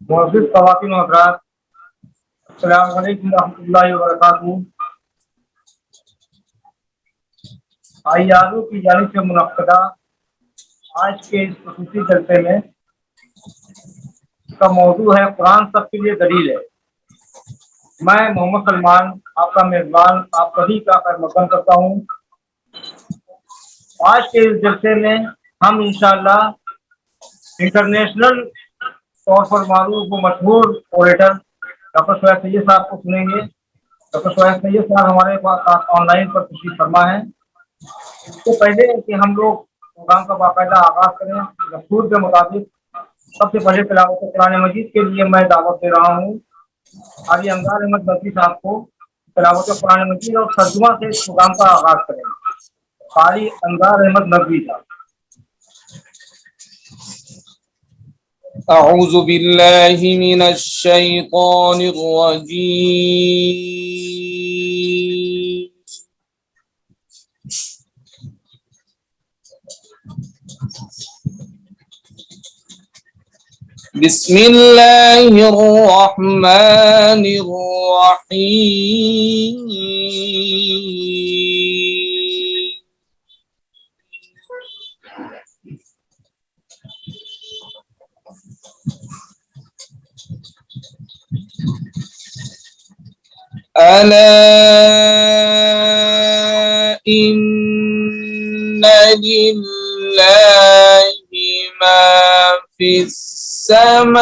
معزز خواتین و حضرات، السلام علیکم ورحمۃ اللہ وبرکاتہ۔ آئیادو کی جانب سے منعقدہ آج کے اس خصوصی جلسے میں اس کا موضوع ہے قرآن سب کے لیے دلیل ہے۔ میں محمد سلمان آپ کا میزبان آپ سبھی کا خیر مقدم کرتا ہوں۔ آج کے اس جلسے میں ہم انشاءاللہ انٹرنیشنل طور پر معروف و مشہور اوریٹر ڈاکٹر شعیب سید صاحب کو سنیں گے۔ ڈاکٹر شعیب سید صاحب ہمارے پاس آن لائن پر تشریف فرما ہے۔ اس سے پہلے کہ ہم لوگ پروگرام کا باقاعدہ آغاز کریں، دستور کے مطابق سب سے پہلے تلاوت قرآن مجید کے لیے میں دعوت دے رہا ہوں قاری انگار احمد نقوی صاحب کو۔ تلاوت قرآن مجید اور ترجمہ سے اس پروگرام کا آغاز کریں۔ قاری انگار احمد نقوی صاحب۔ اعوذ باللہ من الشیطان الرجیم، بسم اللہ الرحمن الرحیم۔ ألا إن لله ما في السماوات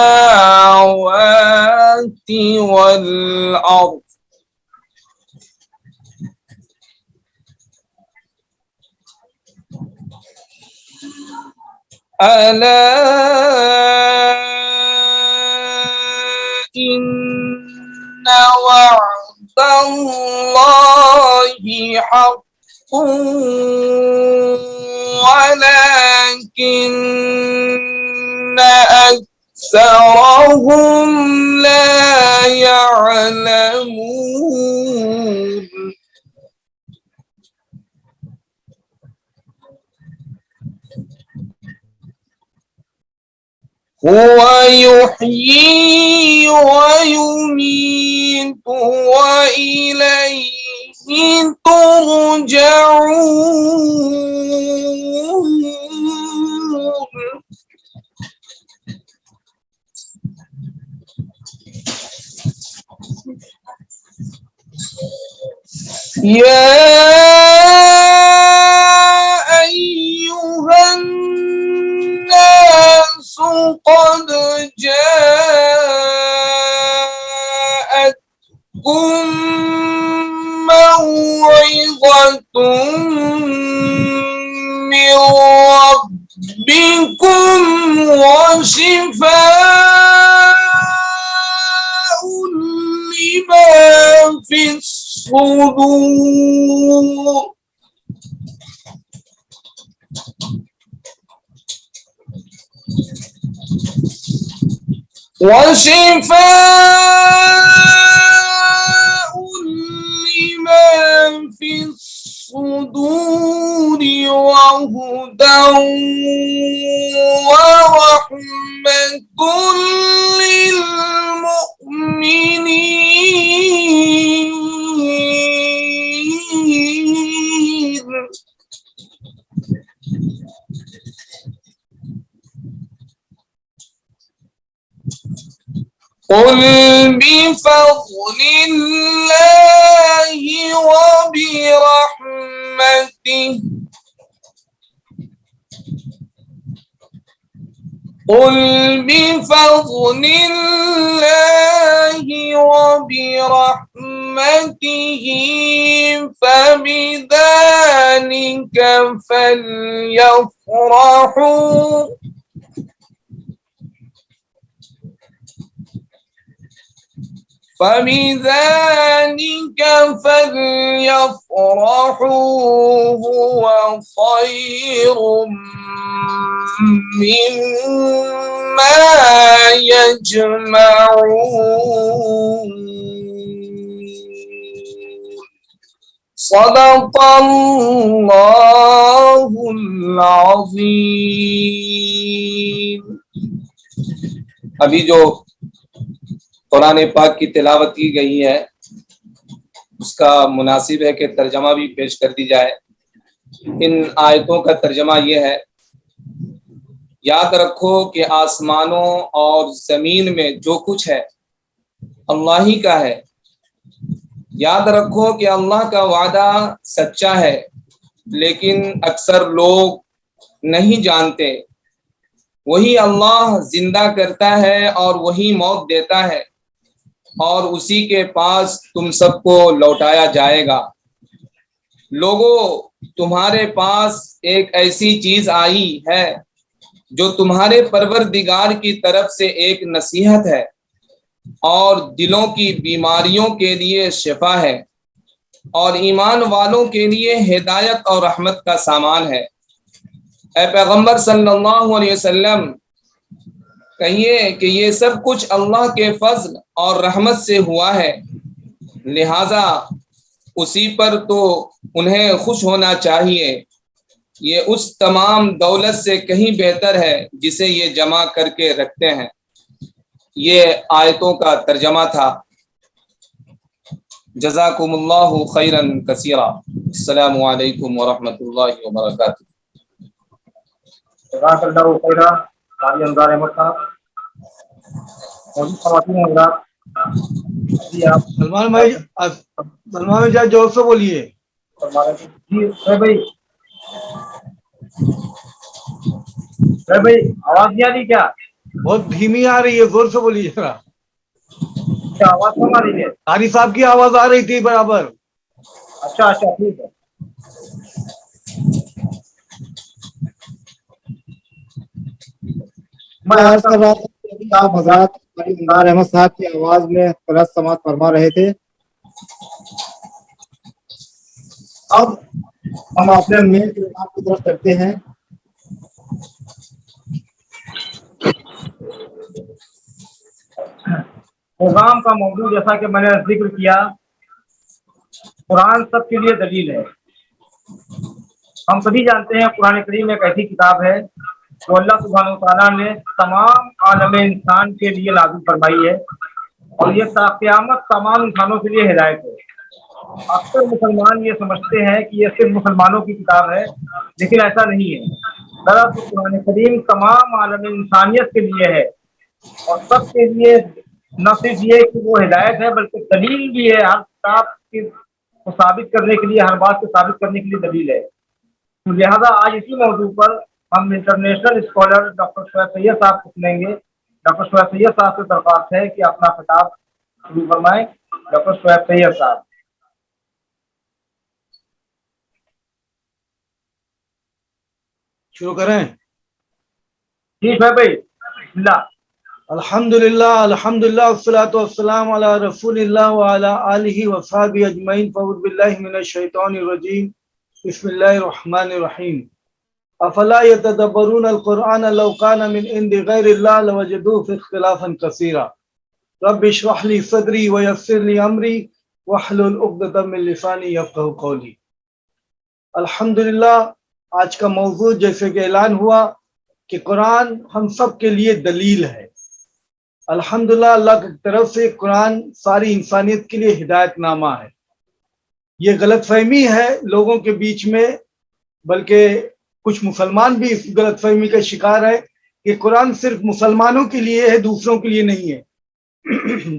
والأرض ألا إن وعد الله حق ولكن أكثرهم لا يعلمون۔ هو يحيي ويميت وإليه ترجعون۔ يا أيها الناس قد جاءتكم موعظة من ربكم وشفاء لما في الصدور وشفاء لما في الصدور وهدى ورحمة للمؤمنين۔ قل بفضل الله وبرحمته قل بفضل الله وبرحمته فبذلك فليفرحوا هو خير مما يجمعون۔ صدق اللہ العظیم۔ ابھی جو قرآن پاک کی تلاوت کی گئی ہے اس کا مناسب ہے کہ ترجمہ بھی پیش کر دی جائے۔ ان آیتوں کا ترجمہ یہ ہے، یاد رکھو کہ آسمانوں اور زمین میں جو کچھ ہے اللہ ہی کا ہے۔ یاد رکھو کہ اللہ کا وعدہ سچا ہے، لیکن اکثر لوگ نہیں جانتے۔ وہی اللہ زندہ کرتا ہے اور وہی موت دیتا ہے، اور اسی کے پاس تم سب کو لوٹایا جائے گا۔ لوگوں، تمہارے پاس ایک ایسی چیز آئی ہے جو تمہارے پروردگار کی طرف سے ایک نصیحت ہے اور دلوں کی بیماریوں کے لیے شفا ہے، اور ایمان والوں کے لیے ہدایت اور رحمت کا سامان ہے۔ اے پیغمبر صلی اللہ علیہ وسلم، کہیے کہ یہ سب کچھ اللہ کے فضل اور رحمت سے ہوا ہے، لہذا اسی پر تو انہیں خوش ہونا چاہیے۔ یہ اس تمام دولت سے کہیں بہتر ہے جسے یہ جمع کر کے رکھتے ہیں۔ یہ آیتوں کا ترجمہ تھا۔ جزاکم اللہ خیرا کثیرا۔ السلام علیکم ورحمۃ اللہ وبرکاتہ۔ جزاک اللہ خیرا قاری انصار احمد صاحب۔ اور خواتین حضرات، جی آپ سلمان بھائی جان جواب سے بولیے۔ جی بھائی آواز نہیں آ رہی کیا؟ بہت دھیمی آ رہی ہے، زور سے بولیے ذرا۔ کیا آواز کم آ رہی ہے؟ قاری صاحب کی آواز آ رہی تھی برابر۔ اچھا ٹھیک ہے۔ میں عرض کر رہا تھا کہ ابھی آپ حضرات قاری انصار احمد صاحب کی آواز میں قرأت سماعت فرما رہے تھے۔ اب ہم اپنے مین پروگرام کی طرف چلتے ہیں۔ پروگرام کا موضوع جیسا کہ میں نے ذکر کیا، قرآن سب کے لیے دلیل ہے۔ ہم سبھی جانتے ہیں قرآن کریم ایک ایسی کتاب ہے جو اللہ سبحانہ و تعالیٰ نے تمام عالم انسان کے لیے نازل فرمائی ہے، اور یہ تا قیامت تمام انسانوں کے لیے ہدایت ہے۔ اکثر مسلمان یہ سمجھتے ہیں کہ یہ صرف مسلمانوں کی کتاب ہے، لیکن ایسا نہیں ہے۔ دراصل قرآن کریم تمام عالم انسانیت کے لیے ہے، اور سب کے لیے نہ صرف یہ کہ وہ ہدایت ہے بلکہ دلیل بھی ہے۔ ہر کتاب کو ثابت کرنے کے لیے، ہر بات کو ثابت کرنے کے لیے دلیل ہے۔ تو لہٰذا آج اسی موضوع پر ہم انٹرنیشنل اسکالر ڈاکٹر شعیب سید صاحب کو سنیں گے۔ ڈاکٹر شعیب سید صاحب سے درخواست ہے کہ اپنا خطاب شروع فرمائیں۔ ڈاکٹر شعیب سید صاحب۔ شروع کریں؟ جی شعیب بھائی، بسم اللہ۔ الحمدللہ الحمدللہ والصلاۃ والسلام علی رسول اللہ وعلی آلہ وصحبہ اجمعین۔ فاعوذ باللہ من الشیطان الرجیم، بسم اللہ الرحمن الرحیم۔ افلا یتدبرون القرآن لو کان من عند غیر اللہ لوجدوا فیہ اختلافا کثیرا۔ رب اشرح لی صدری ویسر لی امری واحلل عقدۃ من لسانی یفقہوا قولی۔ الحمدللہ، آج کا موضوع جیسے کہ اعلان ہوا کہ قرآن ہم سب کے لیے دلیل ہے۔ الحمدللہ، اللہ کی طرف سے قرآن ساری انسانیت کے لیے ہدایت نامہ ہے۔ یہ غلط فہمی ہے لوگوں کے بیچ میں، بلکہ کچھ مسلمان بھی اس غلط فہمی کا شکار ہے کہ قرآن صرف مسلمانوں کے لیے ہے، دوسروں کے لیے نہیں ہے۔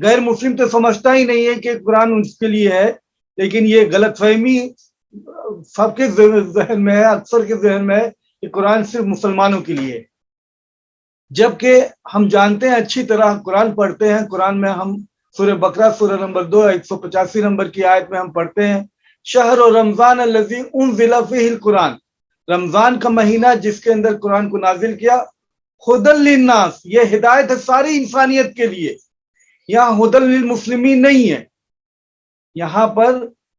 غیر مسلم تو سمجھتا ہی نہیں ہے کہ قرآن اس کے لیے ہے، لیکن یہ غلط فہمی سب کے ذہن میں ہے، اکثر کے ذہن میں ہے کہ قرآن صرف مسلمانوں کے لیے ہے۔ جبکہ ہم جانتے ہیں اچھی طرح، قرآن پڑھتے ہیں، قرآن میں ہم سورہ بقرہ سورہ نمبر 2 185 نمبر کی آیت میں ہم پڑھتے ہیں، شہر رمضان الذی انزل فیہ القرآن، رمضان کا مہینہ جس کے اندر قرآن کو نازل کیا، ھدی للناس، یہ ہدایت ہے ساری انسانیت کے لیے۔ یہاں ھدی للمسلمین نہیں ہے، یہاں پر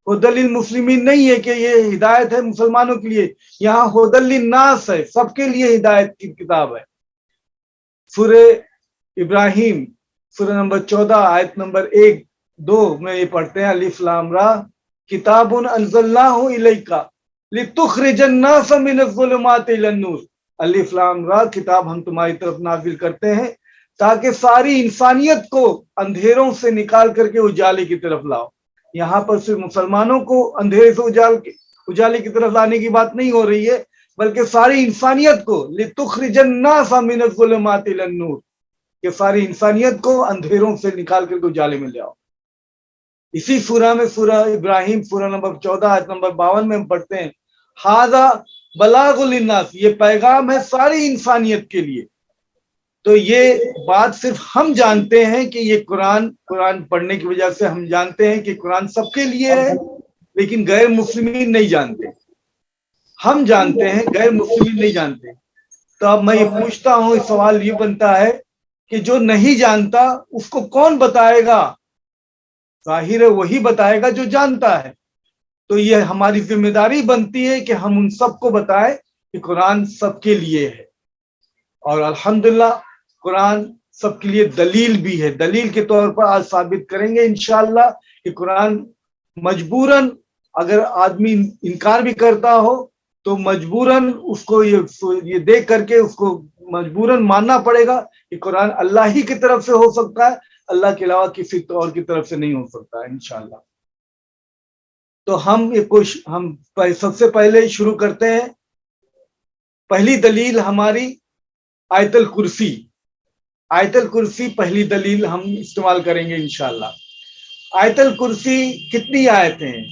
ھدی للمسلمین نہیں ہے کہ یہ ہدایت ہے مسلمانوں کے لیے، یہاں ھدی للناس ہے، سب کے لیے ہدایت کی کتاب ہے۔ سورہ ابراہیم سورہ نمبر 14 آیت نمبر 1-2 میں یہ پڑھتے ہیں، الف لام را کتاب انزلناہ الیک لتخرج الناس من الظلمات الی النور۔ الف لام را، کتاب ہم تمہاری طرف نازل کرتے ہیں تاکہ ساری انسانیت کو اندھیروں سے نکال کر کے اجالے کی طرف لاؤ. یہاں پر صرف مسلمانوں کو اندھیرے سے اجالے کی طرف لانے کی بات نہیں ہو رہی ہے، بلکہ ساری انسانیت کو لِتُخْرِجَ النَّاسَ مِنَ الظُّلُمَاتِ إِلَى النُّورِ، کہ ساری انسانیت کو اندھیروں سے نکال کر کے اجالے میں لے آؤ. اسی سورہ میں سورہ ابراہیم سورہ نمبر 14 آیت نمبر 52 میں ہم پڑھتے ہیں ھذا بلاغ للناس، یہ پیغام ہے ساری انسانیت کے لیے. تو یہ بات صرف ہم جانتے ہیں کہ یہ قرآن پڑھنے کی وجہ سے ہم جانتے ہیں کہ قرآن سب کے لیے ہے، لیکن غیر مسلمین نہیں جانتے. ہم جانتے ہیں، غیر مسلمین نہیں جانتے. تو اب میں یہ پوچھتا ہوں، سوال یہ بنتا ہے کہ جو نہیں جانتا اس کو کون بتائے گا؟ ظاہر ہے وہی بتائے گا جو جانتا ہے. تو یہ ہماری ذمہ داری بنتی ہے کہ ہم ان سب کو بتائیں کہ قرآن سب کے لیے ہے. اور الحمدللہ قرآن سب کے لیے دلیل بھی ہے. دلیل کے طور پر آج ثابت کریں گے انشاءاللہ کہ قرآن مجبوراً اگر آدمی انکار بھی کرتا ہو تو مجبوراً اس کو یہ دیکھ کر کے اس کو مجبوراً ماننا پڑے گا کہ قرآن اللہ ہی کی طرف سے ہو سکتا ہے، اللہ کے علاوہ کسی اور کی طرف سے نہیں ہو سکتا ہے انشاءاللہ. تو ہم سب سے پہلے شروع کرتے ہیں. پہلی دلیل ہماری آیت الکرسی. آیت الکرسی پہلی دلیل ہم استعمال کریں گے انشاءاللہ. آیت الکرسی کتنی آیتیں ہیں؟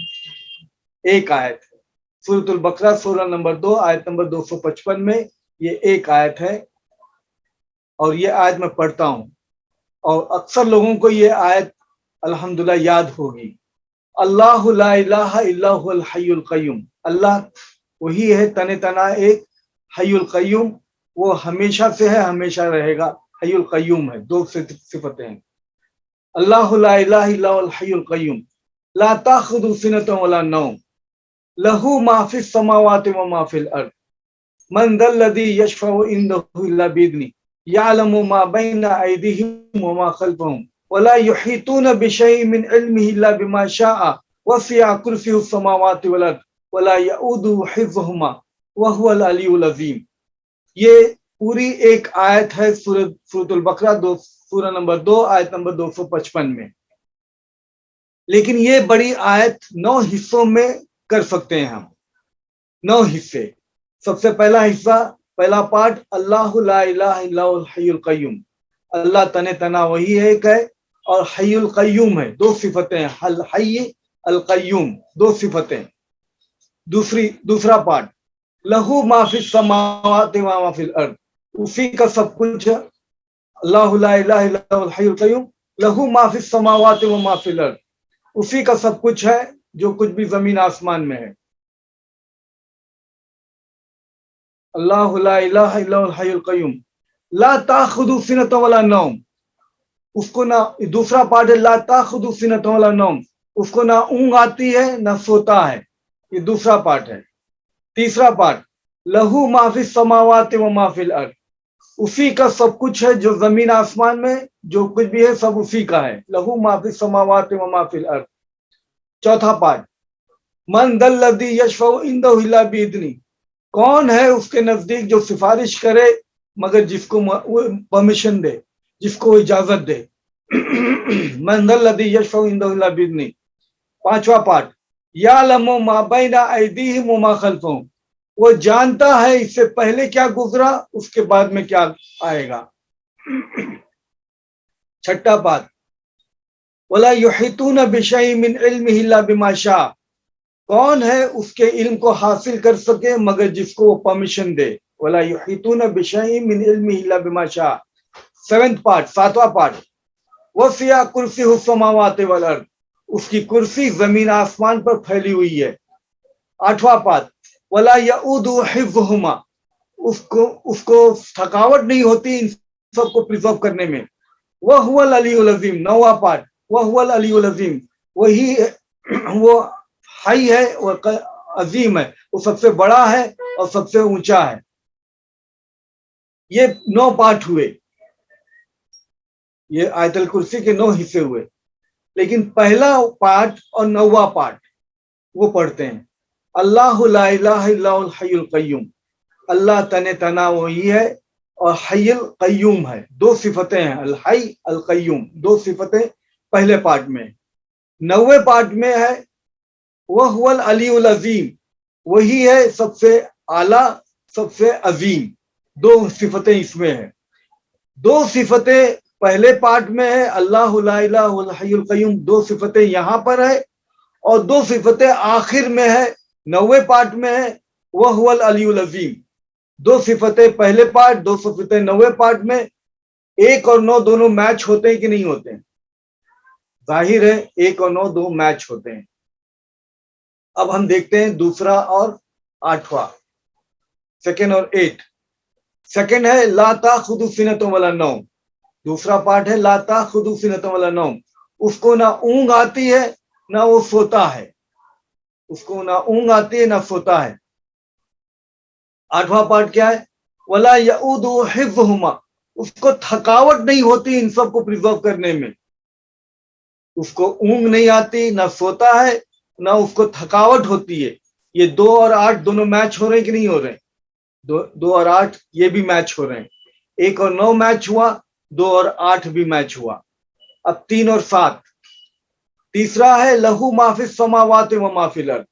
ایک آیت ہے. سورۃ البقرہ سورہ نمبر 2 آیت نمبر 255 میں یہ ایک آیت ہے، اور یہ آیت میں پڑھتا ہوں اور اکثر لوگوں کو یہ آیت الحمدللہ یاد ہوگی. اللہ لا الہ الا هو الحی القیوم، اللہ وہی ہے تن تنہا ایک، حی القیوم وہ ہمیشہ سے ہے، ہمیشہ رہے گا. حی القیوم ہے، دو صفتیں ہیں. اللہ لا الہ الا هو الحی القیوم لا تاخذ سنۃ ولا نوم لہ ما فی السماوات وما فی الارض من ذا الذی یشفع عنده الا باذنہ یعلم ما بین ایدیہم وما خلفہم ولا یحیطون بشیء من علمہ الا بما شاء وسع کرسیہ السماوات والارض ولا یؤوده حفظہما وهو العلی العظیم. یہ پوری ایک آیت ہے سورۃ البقرہ سورہ نمبر 2 آیت نمبر 255 میں. لیکن یہ بڑی آیت 9 حصوں میں کر سکتے ہیں ہم. 9 حصے. سب سے پہلا حصہ، پہلا پارٹ، اللہ لا الہ الا هو الحی القیوم، اللہ تن تنہا وہی ایک ہے اور حی القیوم ہے، دو صفتیں ہیں، الحی القیوم دو صفتیں. دوسرا پارٹ لہو ما فی السماوات و ما فی الارض، اسی کا سب کچھ ہے. اللہ لا الہ الا هو الحی القیوم لہو ما فی السماوات و ما فی الارض، اسی کا سب کچھ ہے جو کچھ بھی زمین آسمان میں ہے. اللہ لا الہ الا هو الحی القیوم لا تاخذ سنۃ ولا نوم، اس کو نہ، دوسرا پارٹ ہے لا تاخذ سنۃ ولا نوم، اس کو نہ اونگ آتی ہے نہ سوتا ہے، یہ دوسرا پارٹ ہے. تیسرا پارٹ لہو ما فی السماوات و ما فی الارض، اسی کا سب کچھ ہے جو زمین آسمان میں جو کچھ بھی ہے سب اسی کا ہے، لہو ما فی السماوات و ما فی الارض. چوتھا پارٹ من ذا الذی یشفع عنده الا باذنہ، کون ہے اس کے نزدیک جو سفارش کرے مگر جس کو پرمیشن دے، جس کو اجازت دے. من ذا الذی یشفع عنده الا باذنہ. پانچواں پارٹ یعلم ما بین ایدیہم وما خلفہم، وہ جانتا ہے اس سے پہلے کیا گزرا اس کے بعد میں کیا آئے گا. چھٹا پارٹ ولا یحیطون بشیء من علمہ الا بما شاء، کون ہے اس کے علم کو حاصل کر سکے مگر جس کو وہ پرمیشن دے. ولا یحیطون بشیء من علمہ الا بما شاء. سیونتھ پارٹ، ساتواں پارٹ وسع کرسیہ السماوات والارض، اس کی کرسی زمین آسمان پر پھیلی ہوئی ہے. آٹھواں پارٹ ولا یؤوده حفظہما، اس کو تھکاوٹ نہیں ہوتی ان سب کو پرزرو کرنے میں. وہو العلی العظیم. نواں پارٹ وہو العلی العظیم، وہی وہ حی ہے اور عظیم ہے، وہ سب سے بڑا ہے اور سب سے اونچا ہے. یہ 9 پارٹ ہوئے، یہ آیت الکرسی کے 9 حصے ہوئے. لیکن پہلا پارٹ اور 9واں پارٹ وہ پڑھتے ہیں اللہ لا الہ الا هو الحی القیوم، اللہ تن تنہا وہی ہے اور حی القیوم ہے. دو صفتیں ہیں, الحی القیوم, دو صفتیں پہلے پارٹ میں. 90 پارٹ میں ہے وَهُوَ الْعَلِيُّ الْعَظِيمُ, وہی ہے سب سے اعلیٰ سب سے عظیم. دو صفتیں اس میں ہیں. دو صفتیں پہلے پارٹ میں ہے اللہ لا الہ الحی القیوم, دو صفتیں یہاں پر ہے, اور دو صفتیں آخر میں ہے 90 پارٹ میں ہے وَهُوَ الْعَلِيُّ الْعَظِيمُ. دو صفتیں پہلے پارٹ, دو صفتیں 90 پارٹ میں. 1 اور 9 دونوں میچ ہوتے ہیں کہ نہیں ہوتے ہیں؟ ظاہر ہے 1 اور 9 دو میچ ہوتے ہیں. اب ہم دیکھتے ہیں دوسرا اور 8واں, سیکنڈ اور 8. سیکنڈ ہے لا تأخذہ سنۃ ولا نوم, دوسرا پارٹ ہے لا تأخذہ سنۃ ولا نوم. اس کو نہ اونگ آتی ہے نہ وہ سوتا ہے, اس کو نہ اونگ آتی ہے نہ سوتا ہے. 8واں پارٹ کیا ہے؟ ولا یعودہ حفظہما, اس کو تھکاوٹ نہیں ہوتی ان سب کو پریزرو کرنے میں. اس کو اونگ نہیں آتی, نہ سوتا ہے, نہ اس کو تھکاوٹ ہوتی ہے. یہ 2 اور 8 دونوں میچ ہو رہے ہیں کہ نہیں ہو رہے ہیں؟ 2 اور 8 یہ بھی میچ ہو رہے ہیں. 1 اور 9 میچ ہوا, 2 اور 8 بھی میچ ہوا. اب 3 اور 7. تیسرا ہے لہو ما فی السماوات و ما فی الارض,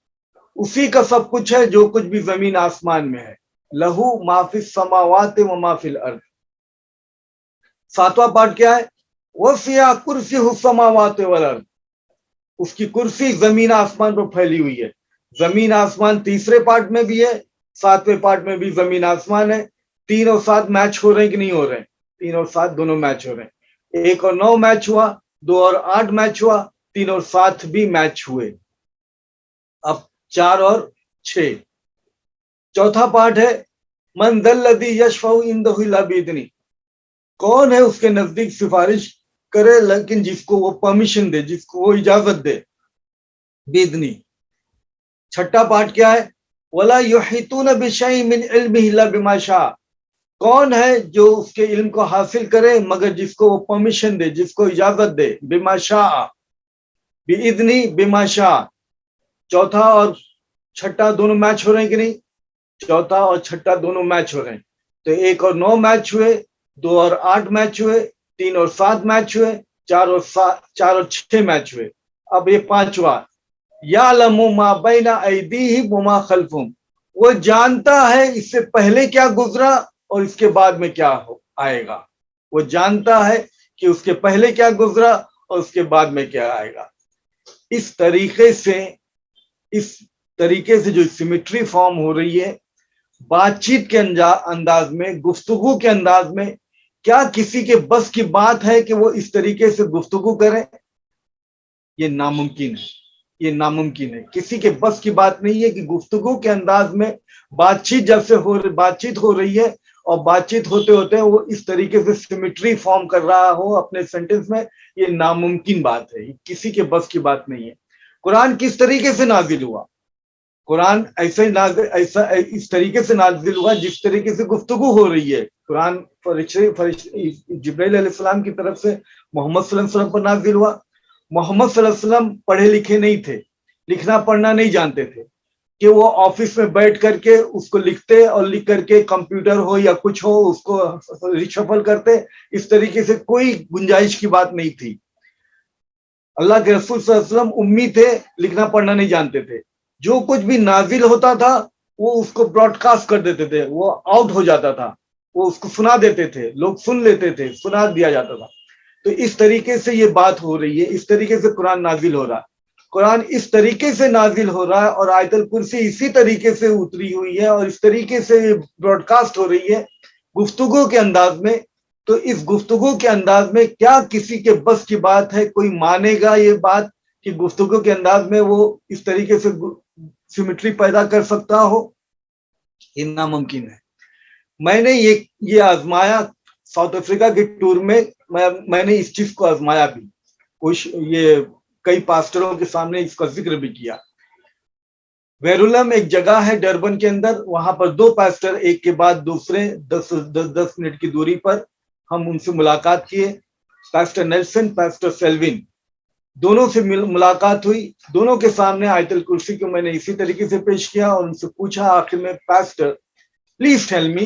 اسی کا سب کچھ ہے جو کچھ بھی زمین آسمان میں ہے. لہو ما فی السماوات و ما فی الارض. 7واں پارٹ کیا ہے؟ وسع کرسیہ السماوات والارض, اس کی کرسی زمین آسمان پر پھیلی ہوئی ہے. زمین آسمان تیسرے پارٹ میں بھی ہے, 7ویں پارٹ میں بھی زمین آسمان ہے. 3 اور 7 میچ ہو رہے ہیں کہ نہیں ہو رہے ہیں؟ 3 اور 7 دونوں میچ ہو رہے ہیں. 1 اور 9 میچ ہوا, 2 اور 8 میچ ہوا, 3 اور 7 بھی میچ ہوئے. اب 4 اور 6. چوتھا پارٹ ہے من ذا الذی یشفع عندہ الا باذنہ, کون ہے اس کے نزدیک سفارش کرے لیکن جس کو وہ پرمیشن دے, جس کو وہ اجازت دے, باذنہ. چھٹا پارٹ کیا ہے؟ ولا یحیطون بشیء من علمہ الا بما شاء, کون ہے جو اس کے علم کو حاصل کرے مگر جس کو وہ پرمیشن دے, جس کو اجازت دے. بما شاء, باذنہ, بما شاء. چوتھا اور چھٹا دونوں میچ ہو رہے ہیں کہ نہیں؟ چوتھا اور چھٹا دونوں میچ ہو رہے ہیں. تو 1 اور 9 میچ ہوئے, 2 اور 8 میچ ہوئے, 3 اور 7 میچ ہوئے, 4 اور 6 میچ ہوئے. اب یہ 5واں یعلم ما بین ایدیہم وما خلفہم, وہ جانتا ہے اس سے پہلے کیا گزرا اور اس کے بعد میں کیا آئے گا. وہ جانتا ہے کہ اس کے پہلے کیا گزرا اور اس کے بعد میں کیا آئے گا. اس طریقے سے جو سیمیٹری فارم ہو رہی ہے بات چیت کے انداز میں, گفتگو کے انداز میں, کیا کسی کے بس کی بات ہے کہ وہ اس طریقے سے گفتگو کرے؟ یہ ناممکن ہے, یہ ناممکن ہے. کسی کے بس کی بات نہیں ہے کہ گفتگو کے انداز میں بات چیت جب سے بات چیت ہو رہی ہے اور بات چیت ہوتے ہوتے وہ اس طریقے سے سیمیٹری فارم کر رہا ہو اپنے سینٹنس میں. یہ ناممکن بات ہے, کسی کے بس کی بات نہیں ہے. قرآن کس طریقے سے نازل ہوا؟ قرآن ایسا اس طریقے سے نازل ہوا جس طریقے سے گفتگو ہو رہی ہے. قرآن جبرائیل علیہ السلام کی طرف سے محمد صلی اللہ علیہ وسلم پر نازل ہوا. محمد صلی اللہ علیہ وسلم پڑھے لکھے نہیں تھے, لکھنا پڑھنا نہیں جانتے تھے کہ وہ آفس میں بیٹھ کر کے اس کو لکھتے اور لکھ کر کے کمپیوٹر ہو یا کچھ ہو اس کو ریشفل کرتے. اس طریقے سے کوئی گنجائش کی بات نہیں تھی. اللہ کے رسول صلی اللہ علیہ وسلم امی تھے, لکھنا پڑھنا نہیں جانتے تھے. جو کچھ بھی نازل ہوتا تھا وہ اس کو براڈ کاسٹ کر دیتے تھے, وہ آؤٹ ہو جاتا تھا, وہ اس کو سنا دیتے تھے, لوگ سن لیتے تھے, سنا دیا جاتا تھا. تو اس طریقے سے یہ بات ہو رہی ہے, اس طریقے سے قرآن نازل ہو رہا ہے. قرآن اس طریقے سے نازل ہو رہا ہے اور آیت الکرسی اسی طریقے سے اتری ہوئی ہے اور اس طریقے سے براڈ کاسٹ ہو رہی ہے گفتگو کے انداز میں. تو اس گفتگو کے انداز میں کیا کسی کے بس کی بات ہے؟ کوئی مانے گا یہ بات کہ گفتگو کے انداز میں وہ اس طریقے سے سیمیٹری پیدا کر سکتا ہو؟ یہ ناممکن ہے. میں نے یہ آزمایا ساؤتھ افریقہ کے ٹور میں, میں نے اس چیز کو آزمایا بھی, یہ کئی پاسٹروں کے سامنے اس کا ذکر بھی کیا. ویرولم ایک جگہ ہے ڈربن کے اندر, وہاں پر 2 پاسٹر ایک کے بعد دوسرے 10 منٹ کی دوری پر ہم ان سے ملاقات کیے. پاسٹر نیلسن, پاسٹر سیلوین, دونوں سے ملاقات ہوئی. دونوں کے سامنے آیت الکرسی کو میں نے اسی طریقے سے پیش کیا اور ان سے پوچھا آخر میں, پاسٹر پلیز ٹیل می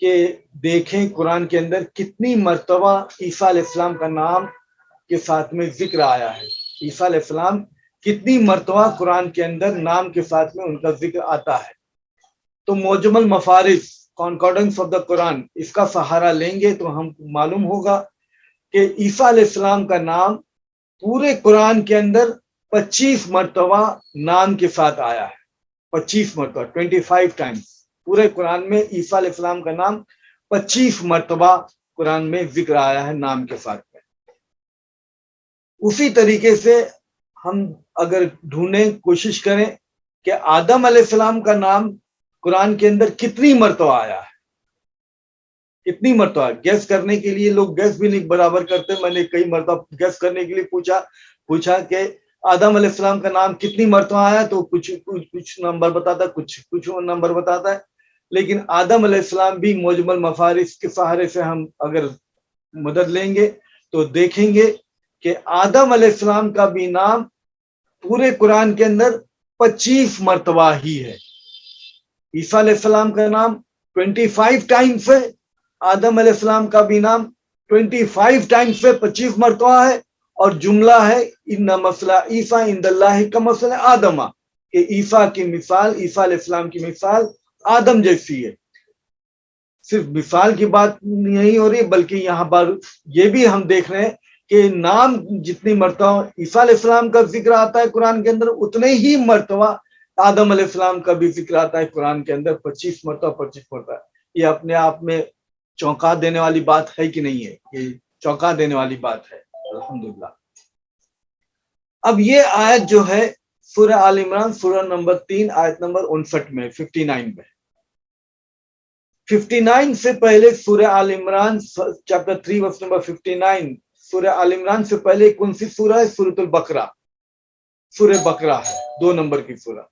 کہ دیکھیں قرآن کے اندر کتنی مرتبہ عیسیٰ علیہ السلام کا نام کے ساتھ میں ذکر آیا ہے. عیسیٰ علیہ السلام کتنی مرتبہ قرآن کے اندر نام کے ساتھ میں ان کا ذکر آتا ہے. تو موجم المفارس کانکارڈنس آف دا قرآن اس کا سہارا لیں گے تو ہم معلوم ہوگا کہ عیسیٰ علیہ السلام کا نام پورے قرآن کے اندر 25 مرتبہ نام کے ساتھ آیا ہے. 25 مرتبہ 25 ٹائمز پورے قرآن میں عیسیٰ علیہ السلام کا نام 25 مرتبہ قرآن میں ذکر آیا ہے نام کے ساتھ میں. اسی طریقے سے ہم اگر ڈھونڈیں کوشش کریں کہ آدم علیہ السلام کا نام قرآن کے اندر کتنی مرتبہ آیا ہے, کتنی مرتبہ. گیس کرنے کے لیے لوگ گیس بھی نہیں برابر کرتے. میں نے کئی مرتبہ گیس کرنے کے لیے پوچھا کہ آدم علیہ السلام کا نام کتنی مرتبہ آیا, تو کچھ نمبر بتاتا ہے, کچھ نمبر بتاتا ہے. لیکن آدم علیہ السلام بھی موجم المفارس کے سہارے سے ہم اگر مدد لیں گے تو دیکھیں گے کہ آدم علیہ السلام کا بھی نام پورے قرآن کے اندر 25 مرتبہ ہی ہے. عیسیٰ علیہ السلام کا نام 25 ٹائمز ہے, آدم علیہ السلام کا بھی نام 25 ٹائمز سے 25 مرتبہ ہے. اور جملہ ہے ان مثل عیسیٰ عند اللہ کمثل آدم, کہ عیسیٰ کی مثال, عیسیٰ علیہ السلام کی مثال آدم جیسی ہے. صرف مثال کی بات نہیں ہو رہی بلکہ یہاں پر یہ بھی ہم دیکھ رہے ہیں کہ نام جتنی مرتبہ عیسیٰ علیہ السلام کا ذکر آتا ہے قرآن کے اندر اتنے ہی مرتبہ آدم علیہ السلام کا بھی ذکر آتا ہے قرآن کے اندر 25 مرتبہ. یہ اپنے آپ میں چونکا دینے والی بات ہے کہ نہیں ہے؟ یہ چونکا دینے والی بات ہے الحمدللہ. اب یہ آیت جو ہے سورہ آل عمران سورہ نمبر 3 آیت نمبر 59 میں 59 میں 59 سے پہلے سورہ آل عمران چیپٹر 3 ورس نمبر 59. سورہ آل عمران سے پہلے کون سی سورہ ہے؟ سورۃ البقرہ. سورہ بقرہ ہے 2 نمبر کی سورہ.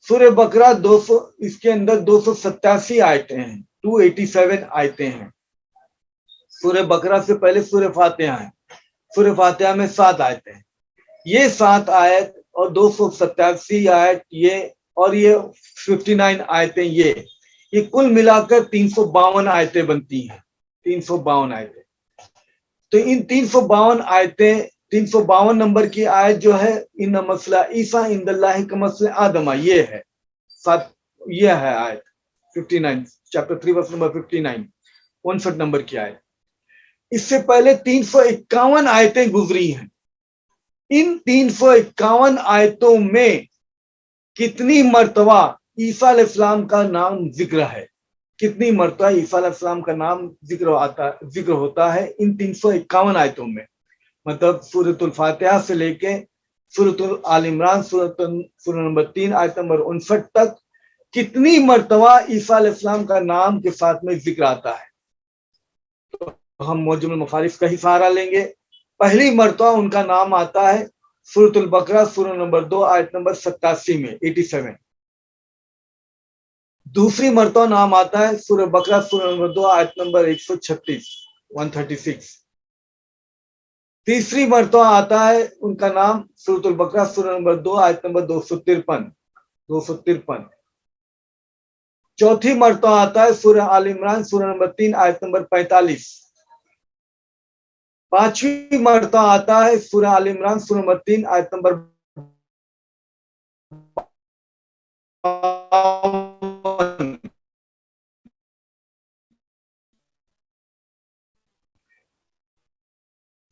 سورہ بقرہ 200 اس کے اندر 287 آیتیں ہیں, 287 آیتیں ہیں. سورہ بقرہ سے پہلے سورہ فاتحہ ہے. سورہ فاتحہ میں 7 آیتیں ہیں. یہ 7 آیت اور 287 آیت یہ اور یہ 59 آیتیں یہ کل ملا کر 352 آیتیں بنتی ہیں. 352 آیتیں. تو ان 352 آیتیں 352 نمبر کی آیت جو ہے ان مثل عیسیٰ عند اللہ کمثل آدم, یہ ہے آیت 59 چیپٹر 3 ورس نمبر 59 59 نمبر کی آیت. اس سے پہلے 351 آیتیں گزری ہیں. ان 351 آیتوں میں کتنی مرتبہ عیسیٰ علیہ السلام کا نام ذکر ہے؟ کتنی مرتبہ عیسیٰ علیہ السلام کا نام ذکر ہوتا ہے ان 351 آیتوں میں؟ مطلب سورۃ الفاتحہ سے لے کے سورۃ آل عمران سورہ نمبر 3 آیت نمبر 59 تک کتنی مرتبہ عیسیٰ علیہ السلام کا نام کے ساتھ میں ذکر آتا ہے؟ تو ہم موجم المفارس کا ہی سہارا لیں گے. پہلی مرتبہ ان کا نام آتا ہے سورۃ البقرہ سورہ نمبر 2 آیت نمبر 87 میں 87. دوسری مرتبہ نام آتا ہے سورہ بقرہ سورہ نمبر 2 آیت نمبر 136 136. تیسری مرتبہ آتا ہے ان کا نام سورۃ البقرہ سورہ نمبر 2 آیت نمبر 253. چوتھی مرتبہ آتا ہے سورہ آل عمران سورہ نمبر 3 آیت نمبر 45. پانچویں مرتبہ آتا ہے سورہ آل عمران سورہ نمبر 3 آیت نمبر 52.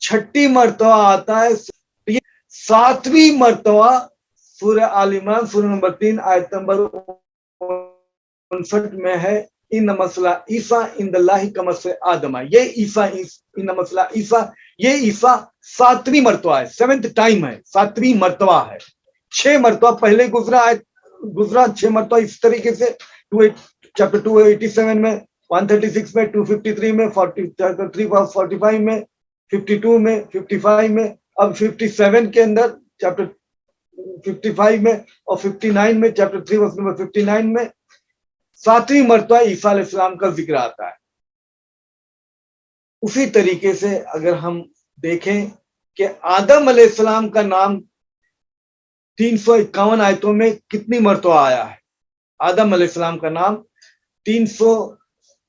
چھٹی مرتبہ آتا ہے 7ویں مرتبہ سورہ آل عمران سورہ نمبر 3 آیت نمبر 59 میں ہے ان مثل عیسیٰ عند اللہ کمثل آدم. یہ عیسیٰ ان مثل عیسیٰ یہ عیسیٰ 7ویں مرتبہ ہے, 7th ٹائم ہے, 7ویں مرتبہ ہے. 6 مرتبہ پہلے گزرا 6 مرتبہ اس طریقے سے چیپٹر 287 میں 136 میں 253 میں 45 میں 52 میں 55 میں اب 57 کے اندر چیپٹر 55 میں اور 59 میں چیپٹر 3 ورس نمبر 59 میں 7ویں مرتبہ عیسیٰ علیہ السلام کا ذکر آتا ہے. اسی طریقے سے اگر ہم دیکھیں کہ آدم علیہ السلام کا نام 351 آیتوں میں کتنی مرتبہ آیا ہے؟ آدم علیہ السلام کا نام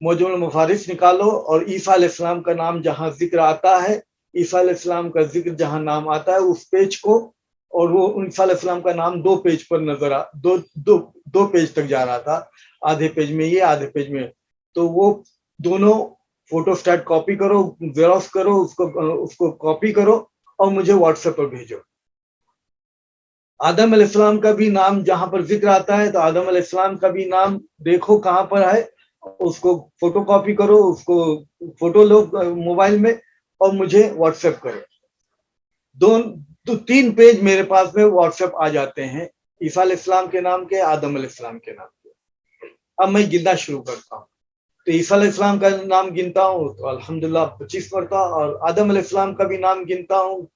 موجم المفارس نکالو اور عیسیٰ علیہ السلام کا نام جہاں ذکر آتا ہے، عیسیٰ علیہ السلام کا ذکر جہاں نام آتا ہے اس پیج کو، اور وہ عیسیٰ علیہ السلام کا نام 2 پیج پر دو پیج تک جا رہا تھا، آدھے پیج میں یہ آدھے پیج میں، تو وہ دونوں فوٹو اسٹیٹ کاپی کرو، زیروکس کرو، اس کو کاپی کرو اور مجھے واٹس ایپ پر بھیجو۔ آدم علیہ السلام کا بھی نام جہاں پر ذکر آتا ہے تو آدم علیہ السلام کا بھی نام دیکھو کہاں پر ہے، اس کو فوٹو کاپی کرو، اس کو فوٹو لو موبائل میں اور مجھے واٹس ایپ کرو۔ 3 پیج میرے پاس میں واٹس ایپ آ جاتے ہیں، عیسیٰ علیہ السلام کے نام کے، آدم علیہ السلام کے نام کے۔ اب میں گننا شروع کرتا ہوں، تو عیسیٰ علیہ السلام کا نام گنتا ہوں تو الحمدللہ 25 مرتبہ، اور آدم علیہ السلام کا بھی نام گنتا ہوں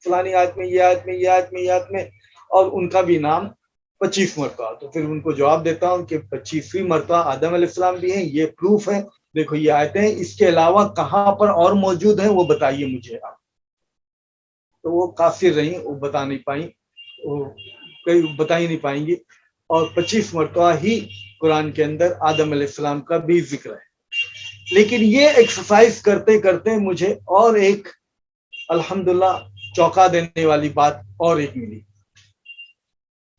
فلانی آیت میں، یہ آیت میں، یہ آیت میں، یہ آیت میں، اور ان کا بھی نام 25 مرتبہ۔ تو پھر ان کو جواب دیتا ہوں کہ 25ویں مرتبہ آدم علیہ السلام بھی ہیں، یہ پروف ہے، دیکھو یہ آیتیں، اس کے علاوہ کہاں پر اور موجود ہیں وہ بتائیے مجھے آپ۔ تو وہ کافر رہیں، وہ بتا نہیں پائیں، وہ کئی بتا ہی نہیں پائیں گی، اور 25 مرتبہ ہی قرآن کے اندر آدم علیہ السلام کا بھی ذکر ہے۔ لیکن یہ ایکسرسائز کرتے کرتے مجھے اور ایک الحمدللہ چونکا دینے والی بات اور ایک ملی۔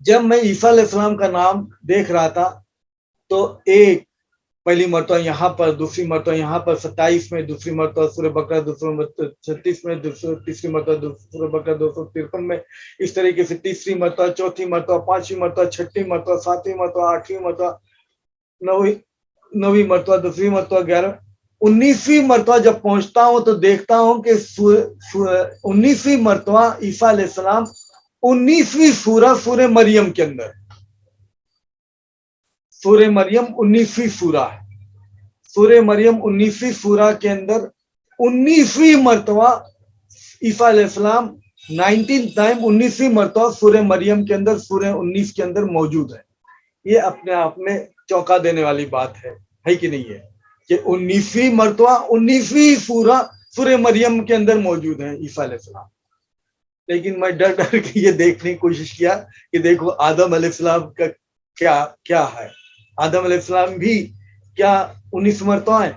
جب میں عیسیٰ علیہ السلام کا نام دیکھ رہا تھا تو ایک پہلی مرتبہ یہاں پر، دوسری مرتبہ یہاں پر 27 میں، دوسری مرتبہ سورہ بقرہ، دوسری مرتبہ 36 میں، تیسری مرتبہ سورہ بقرہ 253 میں، اس طریقے سے تیسری مرتبہ، چوتھی مرتبہ، 5ویں مرتبہ، 6ٹھی مرتبہ، 7ویں مرتبہ، 8ویں مرتبہ، 9ویں مرتبہ، 10ویں مرتبہ، 19ویں مرتبہ جب پہنچتا ہوں تو دیکھتا ہوں کہ 19ویں مرتبہ عیسیٰ علیہ السلام 19ویں سورہ مریم کے اندر، سورہ مریم 19ویں سورہ ہے، سورہ مریم 19ویں سورہ کے اندر 19ویں مرتبہ عیسیٰ علیہ السلام 19 ٹائم 19ویں مرتبہ سورہ مریم کے اندر، سورہ 19 کے اندر موجود ہے۔ یہ اپنے آپ میں چونکا دینے والی بات ہے کہ نہیں ہے، کہ 19ویں مرتبہ 19ویں سورہ مریم کے اندر موجود ہے عیسیٰ علیہ السلام۔ لیکن میں ڈر کے یہ دیکھنے کی کوشش کیا کہ دیکھو آدم علیہ السلام کا کیا ہے، آدم علیہ السلام بھی کیا 19 مرتبہ ہیں؟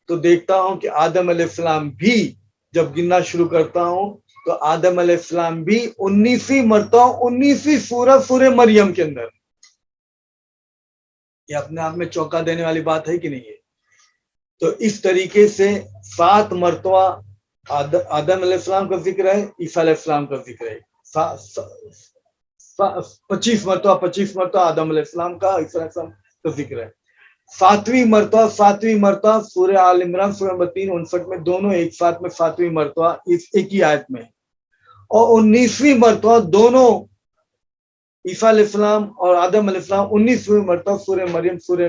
تو دیکھتا ہوں کہ آدم علیہ السلام بھی جب گننا شروع کرتا ہوں تو آدم علیہ السلام بھی 19ویں مرتبہ 19ویں سورہ مریم کے اندر۔ یہ اپنے آپ میں چونکا دینے والی بات ہے کہ نہیں ہے؟ تو اس طریقے سے 7 مرتبہ آدم علیہ السلام کا ذکر ہے، عیسیٰ علیہ السلام کا ذکر ہے، 25 مرتبہ آدم علیہ السلام کا، عیسیٰ علیہ السلام کا ذکر ہے۔ 7ویں مرتبہ سورہ آل عمران سورہ 32-59 میں، دونوں ایک ساتھ میں 7ویں مرتبہ ایک ہی آیت میں، اور 19ویں مرتبہ دونوں عیسیٰ علیہ السلام اور آدم علیہ السلام 19ویں مرتبہ سورہ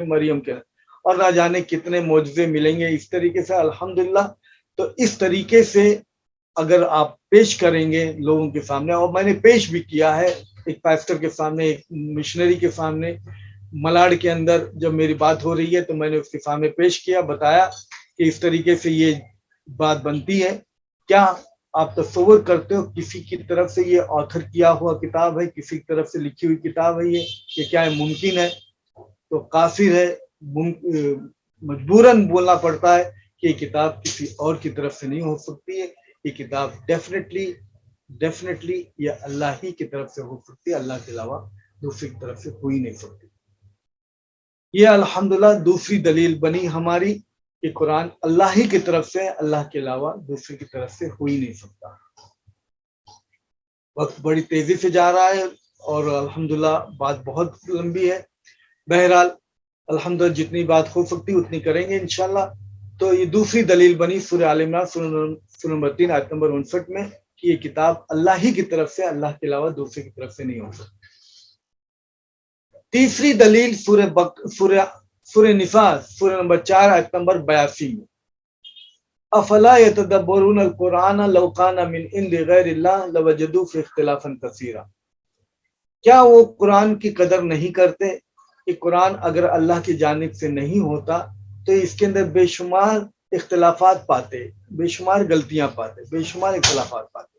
مریم کے، اور نہ جانے کتنے معجزے ملیں گے اس طریقے سے الحمدللہ۔ تو اس طریقے سے اگر آپ پیش کریں گے لوگوں کے سامنے، اور میں نے پیش بھی کیا ہے ایک پاسٹر کے سامنے، ایک مشنری کے سامنے، ملاڑ کے اندر جب میری بات ہو رہی ہے تو میں نے اس کے سامنے پیش کیا، بتایا کہ اس طریقے سے یہ بات بنتی ہے۔ کیا آپ تصور کرتے ہو کسی کی طرف سے یہ آتھر کیا ہوا کتاب ہے، کسی کی طرف سے لکھی ہوئی کتاب ہے یہ، کہ کیا یہ ممکن ہے؟ تو کافر ہے، مجبوراً بولنا پڑتا ہے کہ یہ کتاب کسی اور کی طرف سے نہیں ہو سکتی ہے، یہ کتاب ڈیفینیٹلی یہ اللہ ہی کی طرف سے ہو سکتی ہے، اللہ کے علاوہ دوسری کی طرف سے ہو ہی نہیں سکتی۔ یہ الحمدللہ دوسری دلیل بنی ہماری کہ قرآن اللہ ہی کی طرف سے، اللہ کے علاوہ دوسری کی طرف سے ہو ہی نہیں سکتا۔ وقت بڑی تیزی سے جا رہا ہے اور الحمدللہ بات بہت لمبی ہے، بہرحال الحمدللہ جتنی بات ہو سکتی اتنی کریں گے انشاءاللہ۔ تو یہ دوسری دلیل بنی سورہ آل عمران سورہ نمبر 3 آیت نمبر 59 میں کہ یہ کتاب اللہ ہی کی طرف سے، اللہ کے علاوہ دوسرے کی طرف سے نہیں ہو سکتی۔ تیسری دلیل سورہ نساء سورہ نمبر 4 آیت نمبر 82 میں، افلا یتدبرون القرآن لو کان من عند غیر اللہ لوجدوا فیہ اختلافا کثیرا، کیا وہ قرآن کی قدر نہیں کرتے کہ قرآن اگر اللہ کی جانب سے نہیں ہوتا تو اس کے اندر بے شمار اختلافات پاتے، بے شمار غلطیاں پاتے، بے شمار اختلافات پاتے۔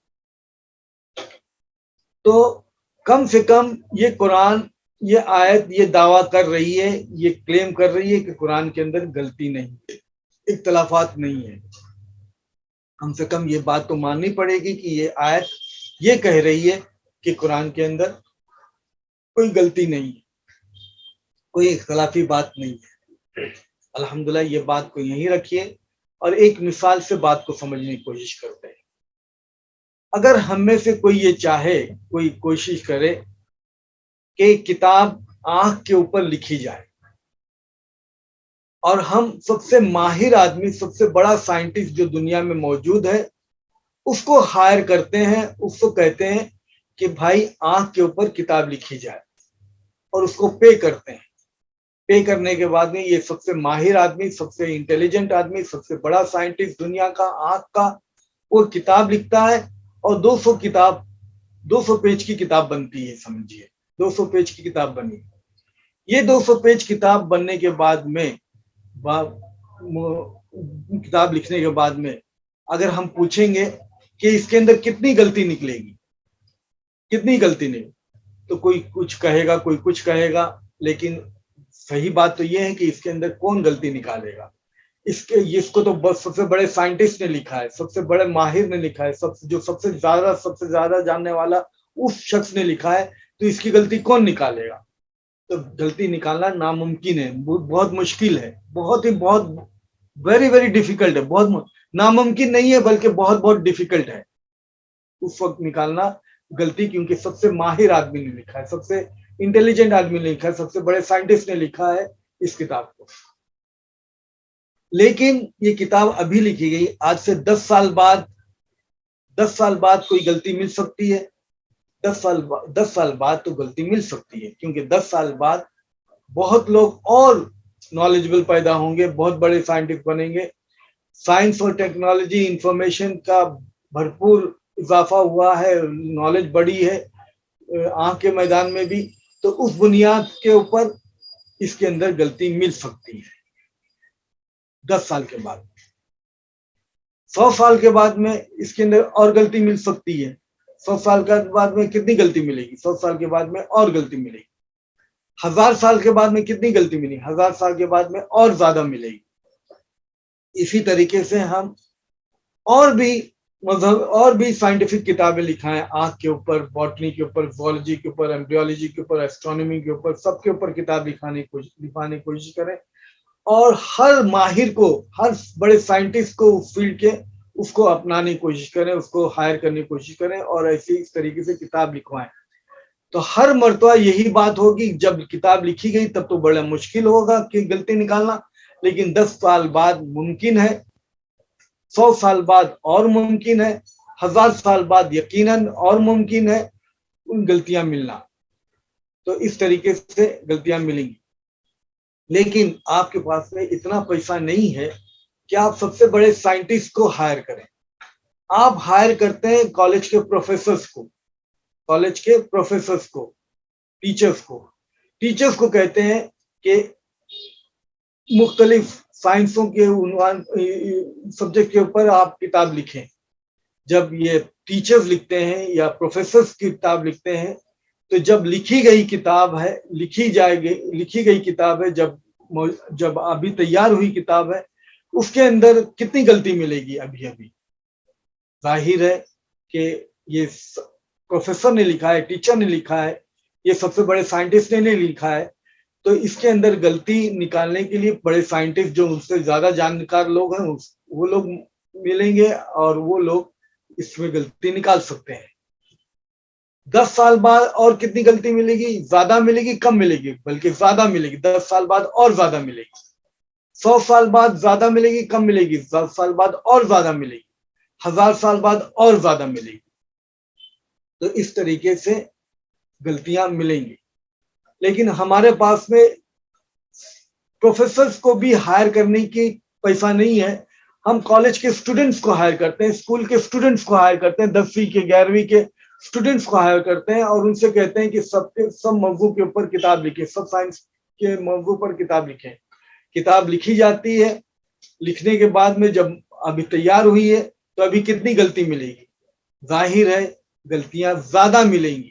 تو کم سے کم یہ قرآن یہ آیت یہ دعویٰ کر رہی ہے، یہ کلیم کر رہی ہے کہ قرآن کے اندر غلطی نہیں ہے، اختلافات نہیں ہے۔ کم سے کم یہ بات تو ماننی پڑے گی کہ یہ آیت یہ کہہ رہی ہے کہ قرآن کے اندر کوئی غلطی نہیں ہے، کوئی اختلافی بات نہیں ہے۔ الحمدللہ یہ بات کو یہیں رکھیے اور ایک مثال سے بات کو سمجھنے کی کوشش کرتے ہیں۔ اگر ہم میں سے کوئی یہ چاہے، کوئی کوشش کرے کہ کتاب آنکھ کے اوپر لکھی جائے اور ہم سب سے ماہر آدمی، سب سے بڑا سائنٹسٹ جو دنیا میں موجود ہے، اس کو ہائر کرتے ہیں، اس کو کہتے ہیں کہ بھائی آنکھ کے اوپر کتاب لکھی جائے، اور اس کو پے کرتے ہیں۔ پے کرنے کے بعد میں یہ سب سے ماہر آدمی، سب سے انٹیلیجنٹ آدمی، سب سے بڑا سائنٹسٹ دنیا کا آنکھ کا، وہ کتاب لکھتا ہے، اور 200 پیج کی کتاب بنتی ہے، سمجھیے 200 پیج کی کتاب بنی۔ یہ 200 پیج کتاب بننے کے بعد میں، کتاب لکھنے کے بعد میں اگر ہم پوچھیں گے کہ اس کے اندر کتنی غلطی نکلے گی، کتنی غلطی نہیں، تو کوئی کچھ کہے گا، کوئی کچھ کہے گا، لیکن صحیح بات تو یہ ہے کہ اس کے اندر کون غلطی نکالے گا؟ اس کو تو سب سے بڑے سائنٹسٹ نے لکھا ہے، سب سے بڑے ماہر نے لکھا ہے، جو سب سے زیادہ جاننے والا اس شخص نے لکھا ہے، تو اس کی غلطی کون نکالے گا؟ تو غلطی نکالنا ناممکن ہے، بہت مشکل ہے، بہت ویری ویری ڈیفیکلٹ ہے، بہت ناممکن نہیں ہے بلکہ بہت ڈیفیکلٹ ہے اس وقت نکالنا غلطی، کیونکہ سب سے ماہر آدمی نے لکھا ہے، سب سے انٹیلیجنٹ آدمی نے لکھا ہے، سب سے بڑے سائنٹسٹ نے لکھا ہے اس کتاب کو۔ لیکن یہ کتاب ابھی لکھی گئی، آج سے 10 سال بعد کوئی غلطی مل سکتی ہے، 10 سال بعد تو غلطی مل سکتی ہے، کیونکہ 10 سال بعد بہت لوگ اور نالجبل پیدا ہوں گے، بہت بڑے سائنٹسٹ بنیں گے، سائنس اور ٹیکنالوجی انفارمیشن کا بھرپور اضافہ ہوا ہے، نالج بڑی ہے آنکھ کے میدان میں بھی، تو اس بنیاد کے اوپر اس کے اندر غلطی مل سکتی ہے 10 سال کے بعد۔ 100 سال کے بعد میں اس کے اندر اور غلطی مل سکتی ہے۔ 100 سال کے بعد میں کتنی غلطی ملے گی؟ 100 سال کے بعد میں اور غلطی ملے گی۔ 1000 سال کے بعد میں کتنی غلطی ملی؟ 1000 سال کے بعد میں اور زیادہ ملے گی۔ اسی طریقے سے ہم اور بھی سائنٹیفک کتابیں لکھا ہے آنکھ کے اوپر، باٹنی کے اوپر، زوالوجی کے اوپر، ایمبریولوجی کے اوپر، ایسٹرونومی کے اوپر، سب کے اوپر کتاب لکھانے کی کوشش کریں، اور ہر ماہر کو، ہر بڑے سائنٹسٹ کو اس فیلڈ کے، اس کو اپنانے کی کوشش کریں، اس کو ہائر کرنے کی کوشش کریں، اور ایسے اس طریقے سے کتاب لکھوائیں۔ تو ہر مرتبہ یہی بات ہوگی، جب کتاب لکھی گئی تب تو بڑا مشکل ہوگا کہ غلطی نکالنا، لیکن 10 سال بعد ممکن ہے، 100 سال بعد اور ممکن ہے، 1000 سال بعد یقیناً اور ممکن ہے ان غلطیاں ملنا۔ تو اس طریقے سے غلطیاں ملیں گی، لیکن آپ کے پاس میں اتنا پیسہ نہیں ہے کہ آپ سب سے بڑے سائنٹسٹ کو ہائر کریں۔ آپ ہائر کرتے ہیں کالج کے پروفیسرز کو، ٹیچرز کو کہتے ہیں کہ مختلف سائنسوں کے عنوان سبجیکٹ کے اوپر آپ کتاب لکھیں۔ جب یہ ٹیچرز لکھتے ہیں یا پروفیسرز کی کتاب لکھتے ہیں، تو جب لکھی گئی کتاب ہے، جب ابھی تیار ہوئی کتاب ہے، اس کے اندر کتنی غلطی ملے گی؟ ابھی ظاہر ہے کہ یہ پروفیسر نے لکھا ہے، ٹیچر نے لکھا ہے، یہ سب سے بڑے سائنٹسٹ نے لکھا ہے، تو اس کے اندر غلطی نکالنے کے لیے بڑے سائنٹسٹ جو اس سے زیادہ جانکار لوگ ہیں، وہ لوگ ملیں گے، اور وہ لوگ اس میں غلطی نکال سکتے ہیں۔ 10 سال بعد اور کتنی غلطی ملے گی؟ زیادہ ملے گی، کم ملے گی؟ بلکہ زیادہ ملے گی۔ 10 سال بعد اور زیادہ ملے گی۔ 100 سال بعد زیادہ ملے گی، کم ملے گی؟ 10 سال بعد اور زیادہ ملے گی۔ 1000 سال بعد اور زیادہ ملے گی۔ تو اس طریقے سے غلطیاں ملیں گی، لیکن ہمارے پاس میں پروفیسرز کو بھی ہائر کرنے کی پیسہ نہیں ہے۔ ہم کالج کے اسٹوڈنٹس کو ہائر کرتے ہیں، اسکول کے اسٹوڈنٹس کو ہائر کرتے ہیں، 10ویں کے 11ویں کے اسٹوڈنٹس کو ہائر کرتے ہیں، اور ان سے کہتے ہیں کہ سب موضوع کے اوپر کتاب لکھیں، سب سائنس کے موضوع پر کتاب لکھیں۔ کتاب لکھی جاتی ہے، لکھنے کے بعد میں جب ابھی تیار ہوئی ہے، تو ابھی کتنی غلطی ملے گی؟ ظاہر ہے غلطیاں زیادہ ملیں گی،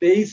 23,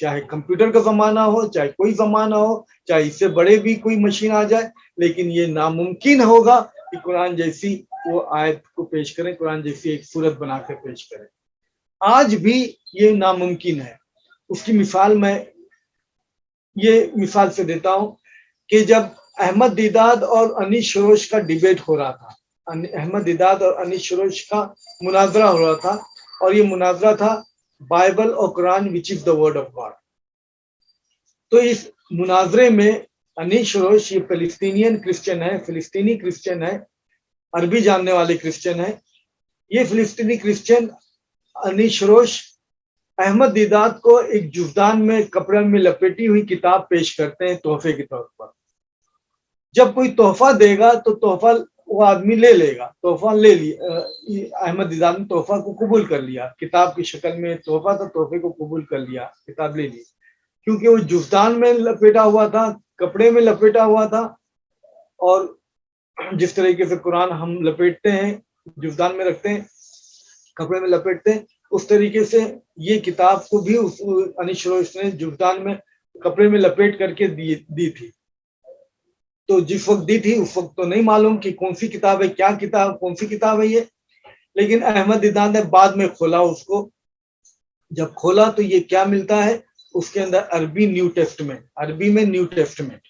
چاہے کمپیوٹر کا زمانہ ہو، چاہے کوئی زمانہ ہو، چاہے اس سے بڑے بھی کوئی مشین آ جائے، لیکن یہ ناممکن ہوگا کہ قرآن جیسی وہ آیت کو پیش کریں، قرآن جیسی ایک صورت بنا کر پیش کریں۔ آج بھی یہ ناممکن ہے۔ اس کی مثال میں یہ مثال سے دیتا ہوں کہ جب احمد دیداد اور انیس سروش کا ڈیبیٹ ہو رہا تھا، احمد دیداد اور انیس سروش کا مناظرہ ہو رہا تھا، اور یہ مناظرہ تھا بائبل اور قرآن وچ از دا ورڈ آف گاڈ۔ تو اس مناظرے میں انیس سروش یہ فلسطینین کرسچن ہے، فلسطینی کرسچن ہے، عربی جاننے والے کرسچن ہے۔ یہ فلسطینی کرسچن انیس سروش احمد دیداد کو ایک جزدان میں کپڑے میں لپیٹی ہوئی کتاب پیش کرتے ہیں تحفے کے طور پر۔ جب کوئی تحفہ دے گا تو تحفہ وہ آدمی لے لے گا، تحفہ لے لیا، احمد دیداد نے تحفہ کو قبول کر لیا، کتاب کی شکل میں تحفہ تھا، تحفے کو قبول کر لیا، کتاب لے لی، کیونکہ وہ جزدان میں لپیٹا ہوا تھا، کپڑے میں لپیٹا ہوا تھا، اور جس طریقے سے قرآن ہم لپیٹتے ہیں، جزدان میں رکھتے ہیں، کپڑے میں لپیٹتے ہیں، اس طریقے سے یہ کتاب کو بھی انیس سروش نے جزدان میں کپڑے میں لپیٹ کر کے دی تھی۔ تو جس وقت دی تھی اس وقت تو نہیں معلوم کہ کون سی کتاب ہے، کیا کتاب، کون سی کتاب ہے یہ، لیکن احمد دیداد نے بعد میں کھولا اس کو۔ جب کھولا تو یہ کیا ملتا ہے، اس کے اندر عربی نیو ٹیسٹمنٹ، عربی میں نیو ٹیسٹمنٹ،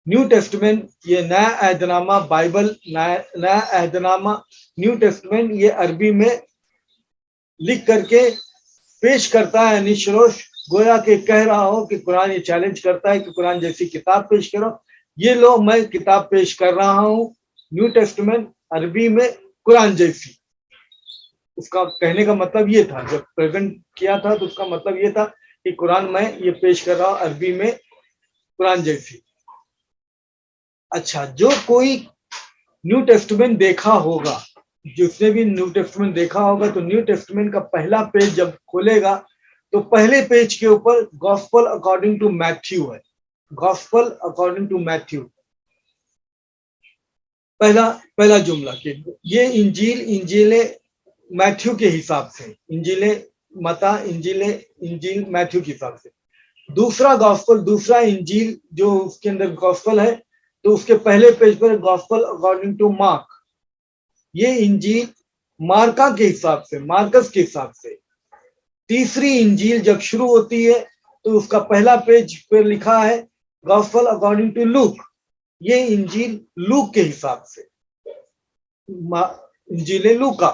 نیو ٹیسٹمنٹ یہ نیا عہد نامہ، بائبل نیا عہد نامہ، نیو ٹیسٹمنٹ یہ عربی میں لکھ کر کے پیش کرتا ہے انیس سروش، گویا کہ کہہ رہا ہو کہ قرآن یہ چیلنج کرتا ہے کہ قرآن جیسی کتاب پیش کرو، یہ لو میں کتاب پیش کر رہا ہوں، نیو ٹیسٹمنٹ عربی میں قرآن جیسی۔ اس کا کہنے کا مطلب یہ تھا، جب پریزنٹ کیا تھا تو اس کا مطلب یہ تھا کہ قرآن میں یہ پیش کر رہا ہوں عربی میں قرآن جیسی۔ اچھا، جو کوئی نیو ٹیسٹمنٹ دیکھا ہوگا، جس نے بھی نیو ٹیسٹمنٹ دیکھا ہوگا، تو نیو ٹیسٹمنٹ کا پہلا پیج جب کھولے گا تو پہلے پیج کے اوپر گاسپل اکارڈنگ ٹو میتھیو ہے، گاسپل اکارڈنگ ٹو میتھیو، پہلا جملہ کہ یہ انجیل میتھیو کے حساب سے، انجیل متی، انجیل میتھیو کے حساب سے۔ دوسرا گاسپل، دوسرا انجیل جو اس کے اندر گاسپل ہے، تو اس کے پہلے پیج پر گاسپل اکارڈنگ ٹو مارک، یہ انجیل مارکا کے حساب سے، مارکس کے حساب سے۔ تیسری انجیل جب شروع ہوتی ہے تو اس کا پہلا پیج پر لکھا ہے گاسپل اکارڈنگ ٹو لوک، یہ انجیل لوک کے حساب سے، انجیل لوکا۔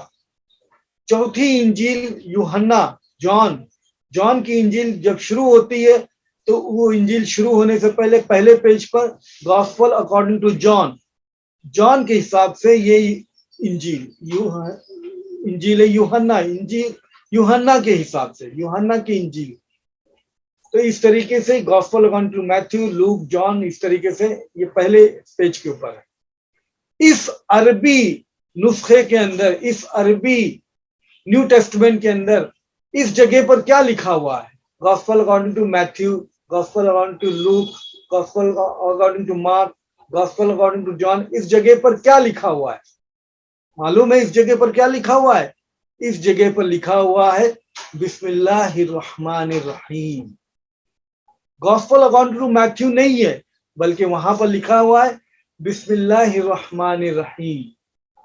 چوتھی انجیل یوحنا، جان کی انجیل جب شروع ہوتی ہے تو وہ انجیل شروع ہونے سے پہلے پہلے پیج پر گاسپل اکارڈنگ ٹو جان کے حساب سے یہ انجیل یوحنا کے حساب سے، یوحنا کی انجیل۔ تو اس طریقے سے گاسپل اکارڈنگ ٹو میتھیو، لوک، جان، اس طریقے سے یہ پہلے پیج کے اوپر ہے۔ اس عربی نسخے کے اندر، اس عربی نیو ٹیسٹمنٹ کے اندر اس جگہ پر کیا لکھا ہوا ہے؟ Gospel according to Matthew, gospel according to Luke, gospel according to Mark, gospel according to John, اس جگہ پر کیا لکھا ہوا ہے؟ معلوم ہے اس جگہ پر کیا لکھا ہوا ہے؟ اس جگہ پر لکھا ہوا ہے بسم اللہ الرحمن الرحیم۔ گاسپل اکارڈنگ ٹو میتھیو نہیں ہے، بلکہ وہاں پر لکھا ہوا ہے بسم اللہ الرحمن الرحیم۔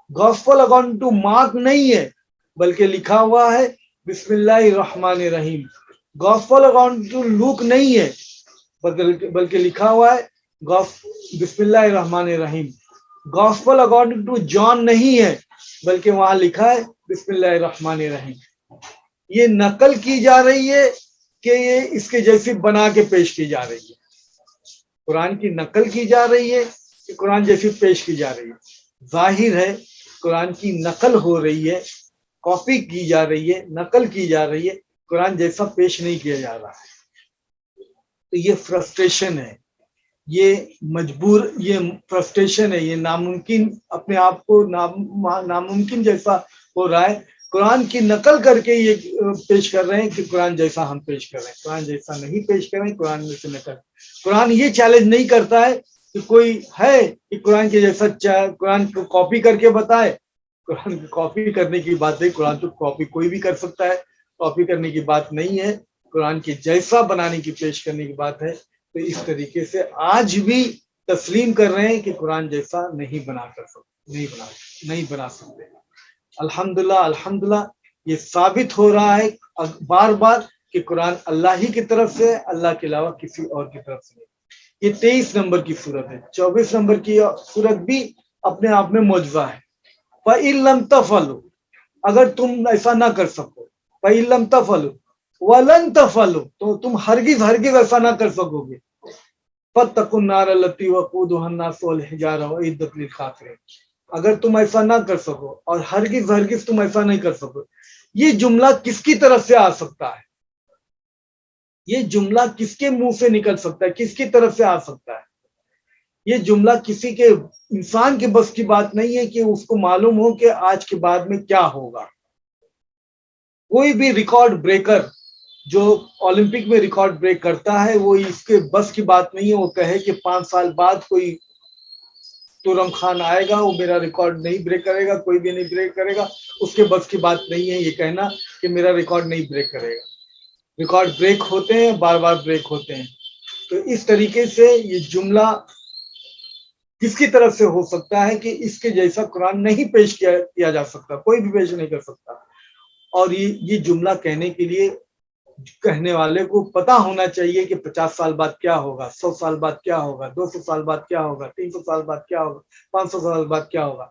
گاسپل اکارڈنگ ٹو مارک نہیں ہے، بلکہ لکھا ہوا ہے بسم اللہ الرحمن الرحیم۔ گاسپل اکارڈنگ ٹو لوک نہیں ہے، بلکہ لکھا ہوا ہے بسم اللہ الرحمن الرحیم۔ گاسپل اکارڈنگ ٹو جان نہیں ہے، بلکہ وہاں لکھا ہے بسم اللہ الرحمن الرحیم۔ یہ نقل کی جا رہی ہے کہ یہ اس کے جیسی بنا کے پیش کی جا رہی ہے؟ قرآن کی نقل کی جا رہی ہے کہ قرآن جیسی پیش کی جا رہی ہے؟ ظاہر ہے قرآن کی نقل ہو رہی ہے، کاپی کی جا رہی ہے، نقل کی جا رہی ہے، قرآن جیسا پیش نہیں کیا جا رہا ہے۔ تو یہ فرسٹریشن ہے، یہ فرسٹریشن ہے، یہ ناممکن، اپنے آپ کو ناممکن جیسا ہو رہا ہے۔ قرآن کی نقل کر کے یہ پیش کر رہے ہیں کہ قرآن جیسا ہم پیش کر رہے ہیں، قرآن جیسا نہیں پیش کر رہے ہیں، قرآن میں سے نقل۔ قرآن یہ چیلنج نہیں کرتا ہے کہ کوئی ہے کہ قرآن کے جیسا قرآن کو کاپی کر کے بتائے۔ قرآن کی کاپی کرنے کی بات نہیں، قرآن تو کاپی کوئی بھی کر سکتا ہے، کاپی کرنے کی بات نہیں ہے۔ قرآن کے جیسا بنانے کی پیش کرنے کی بات ہے تو اس طریقے سے آج بھی تسلیم کر رہے ہیں کہ قرآن جیسا نہیں بنا سکتے. الحمدللہ یہ ثابت ہو رہا ہے بار بار کہ قرآن اللہ ہی کی طرف سے, اللہ کے علاوہ کسی اور کی طرف سے نہیں. یہ 23 نمبر کی صورت ہے. 24 نمبر کی صورت بھی اپنے آپ میں معجزہ ہے. فَإِن لَمْ تَفْعَلُوا, اگر تم ایسا نہ کر سکو, فَإِن لَمْ تَفْعَلُوا وَلَن تَفْعَلُوا, تو تم ہرگز ایسا نہ کر سکو گے. فَاتَّقُوا النَّارَ الَّتِي وَقُودُهَا النَّاسُ وَالْحِجَارَةُ وَأُعِدَّتْ لِلْكَافِرِينَ. اگر تم ایسا نہ کر سکو اور ہرگز تم ایسا نہیں کر سکو. یہ جملہ کس کی طرف سے آ سکتا ہے؟ یہ جملہ کس کے منہ سے نکل سکتا ہے, کس کی طرف سے آ سکتا ہے؟ یہ جملہ کسی کے انسان کے بس کی بات نہیں ہے کہ اس کو معلوم ہو کہ آج کے بعد میں کیا ہوگا. کوئی بھی ریکارڈ بریکر جو اولمپک میں ریکارڈ بریک کرتا ہے وہ اس کے بس کی بات نہیں ہے وہ کہے کہ 5 سال بعد کوئی تورم خان آئے گا, وہ میرا ریکارڈ نہیں بریک کرے گا, کوئی بھی نہیں بریک کرے گا. اس کے بس کی بات نہیں ہے یہ کہنا کہ میرا ریکارڈ نہیں بریک کرے گا. ریکارڈ بریک ہوتے ہیں, بار بار بریک ہوتے ہیں. تو اس طریقے سے یہ جملہ کس کی طرف سے ہو سکتا ہے کہ اس کے جیسا قرآن نہیں پیش کیا جا سکتا, کوئی بھی پیش نہیں کر سکتا. اور یہ جملہ کہنے کے لیے کہنے والے کو پتا ہونا چاہیے کہ 50 سال بعد کیا ہوگا, 100 سال بعد کیا ہوگا, 200 سال بعد کیا ہوگا, 300 سال بعد کیا ہوگا, 500 سال بعد کیا ہوگا.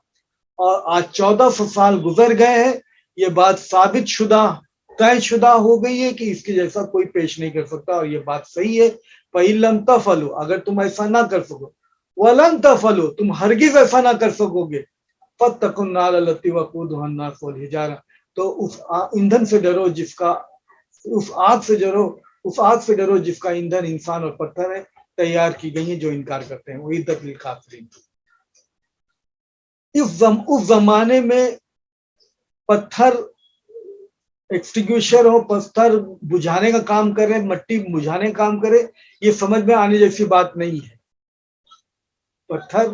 اور آج 1400 سال گزر گئے ہیں, یہ بات ثابت شدہ, طے شدہ ہو گئی ہے کہ اس کے جیسا کوئی پیش نہیں کر سکتا. اور یہ بات صحیح ہے. فَإِن لَمْ تَفْعَلُوا, اگر تم ایسا نہ کر سکو, وَلَن تَفْعَلُوا, تم ہرگز ایسا نہ کر سکو گے, فَاتَّقُوا النَّارَ الَّتِي وَقُودُهَا النَّاسُ وَالْحِجَارَةُ, تو اس ایندھن سے ڈرو جس کا, اس آگ سے ڈرو جس کا ایندھن انسان اور پتھر ہے, تیار کی گئی ہیں جو انکار کرتے ہیں. وَأُعِدَّتْ لِلْكَافِرِينَ. اس زمانے میں پتھر ایکسٹنگوشر ہو, پتھر بجھانے کا کام کرے, مٹی بجھانے کا کام کرے, یہ سمجھ میں آنے جیسی بات نہیں ہے. پتھر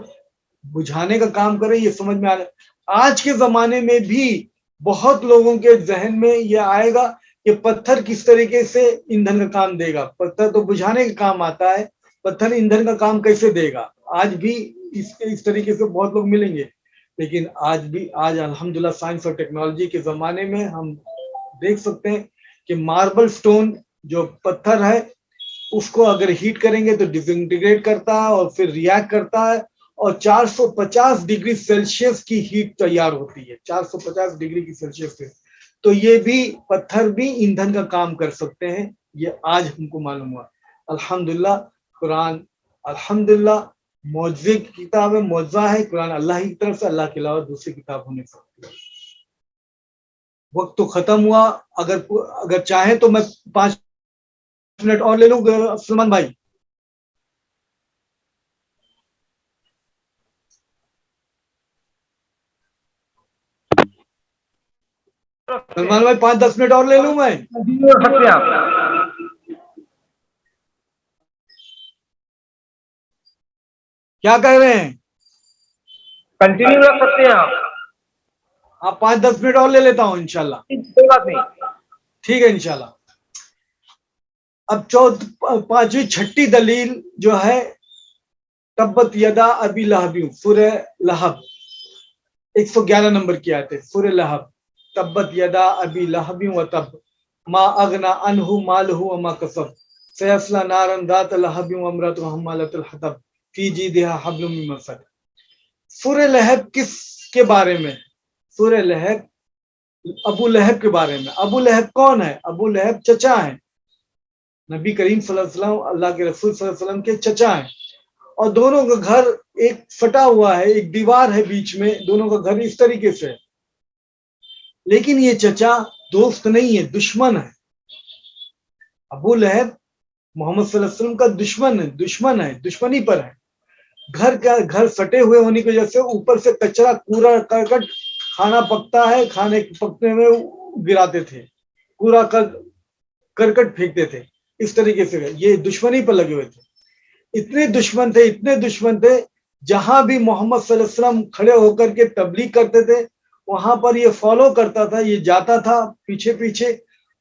بجھانے کا کام کرے یہ سمجھ میں آنے. آج کے زمانے میں بھی بہت لوگوں کے ذہن میں یہ آئے گا کہ پتھر کس طریقے سے ایندھن کا کام دے گا. پتھر تو بجھانے کا کام آتا ہے, پتھر ایندھن کا کام کیسے دے گا؟ آج بھی اس طریقے سے بہت لوگ ملیں گے. لیکن آج الحمدللہ سائنس اور ٹیکنالوجی کے زمانے میں ہم دیکھ سکتے ہیں کہ ماربل سٹون جو پتھر ہے اس کو اگر ہیٹ کریں گے تو ڈس انٹیگریٹ کرتا ہے اور پھر ریئیکٹ کرتا ہے اور 450 ڈگری سیلسیس کی ہیٹ تیار ہوتی ہے, 450 ڈگری کی سیلسیس سے. تو یہ بھی پتھر بھی ایندھن کا کام کر سکتے ہیں, یہ آج ہم کو معلوم ہوا. الحمدللہ قرآن الحمدللہ معجزے کی کتاب ہے, معجزہ ہے. قرآن اللہ کی طرف سے, اللہ کے علاوہ دوسری کتاب ہونے سکتی ہے. وقت تو ختم ہوا. اگر چاہیں تو میں 5 منٹ اور لے لوں سلمان بھائی. سلمان بھائی 5-10 منٹ اور لے لوں میں. کنٹینیو کر سکتے ہیں آپ, کیا کہہ رہے ہیں؟ کنٹینیو رکھ سکتے ہیں آپ. آپ 5-10 منٹ اور لے لیتا ہوں انشاءاللہ. کوئی بات نہیں. ٹھیک ہے انشاءاللہ. اب 5ویں دلیل جو ہے تبت یدا ابی لہب, سورہ لہب 111 نمبر کی آیت ہے. سورہ لہب, تبت یدا ابی لہب وتب ما اغنا عنہ مالہ وما کسب سیصلی نارا ذات لہب وامرأتہ حمالۃ الحطب فی جیدہا حبل من مسد. سورہ لہب کس کے بارے میں؟ سورہ لہب ابو لہب کے بارے میں. ابو لہب کون ہے؟ ابو لہب چچا ہیں نبی کریم صلی اللہ علیہ وسلم, اللہ کے رسول صلی اللہ علیہ وسلم کے چچا ہیں. اور دونوں کا گھر ایک فٹا ہوا ہے, ایک دیوار ہے بیچ میں, دونوں کا گھر اس طریقے سے. لیکن یہ چچا دوست نہیں ہے, دشمن ہے. ابو لہب محمد صلی اللہ علیہ وسلم کا دشمن ہے, دشمنی پر ہے. گھر فٹے ہوئے ہونے کی وجہ سے اوپر سے کچرا کوڑا کرکٹ, کھانا پکتا ہے, کھانے پکنے میں گراتے تھے, کوڑا کرکٹ پھینکتے تھے. اس طریقے سے یہ دشمنی پر لگے ہوئے تھے. اتنے دشمن تھے جہاں بھی محمد صلی اللہ علیہ وسلم کھڑے ہو کر کے تبلیغ کرتے تھے وہاں پر یہ فالو کرتا تھا, یہ جاتا تھا پیچھے پیچھے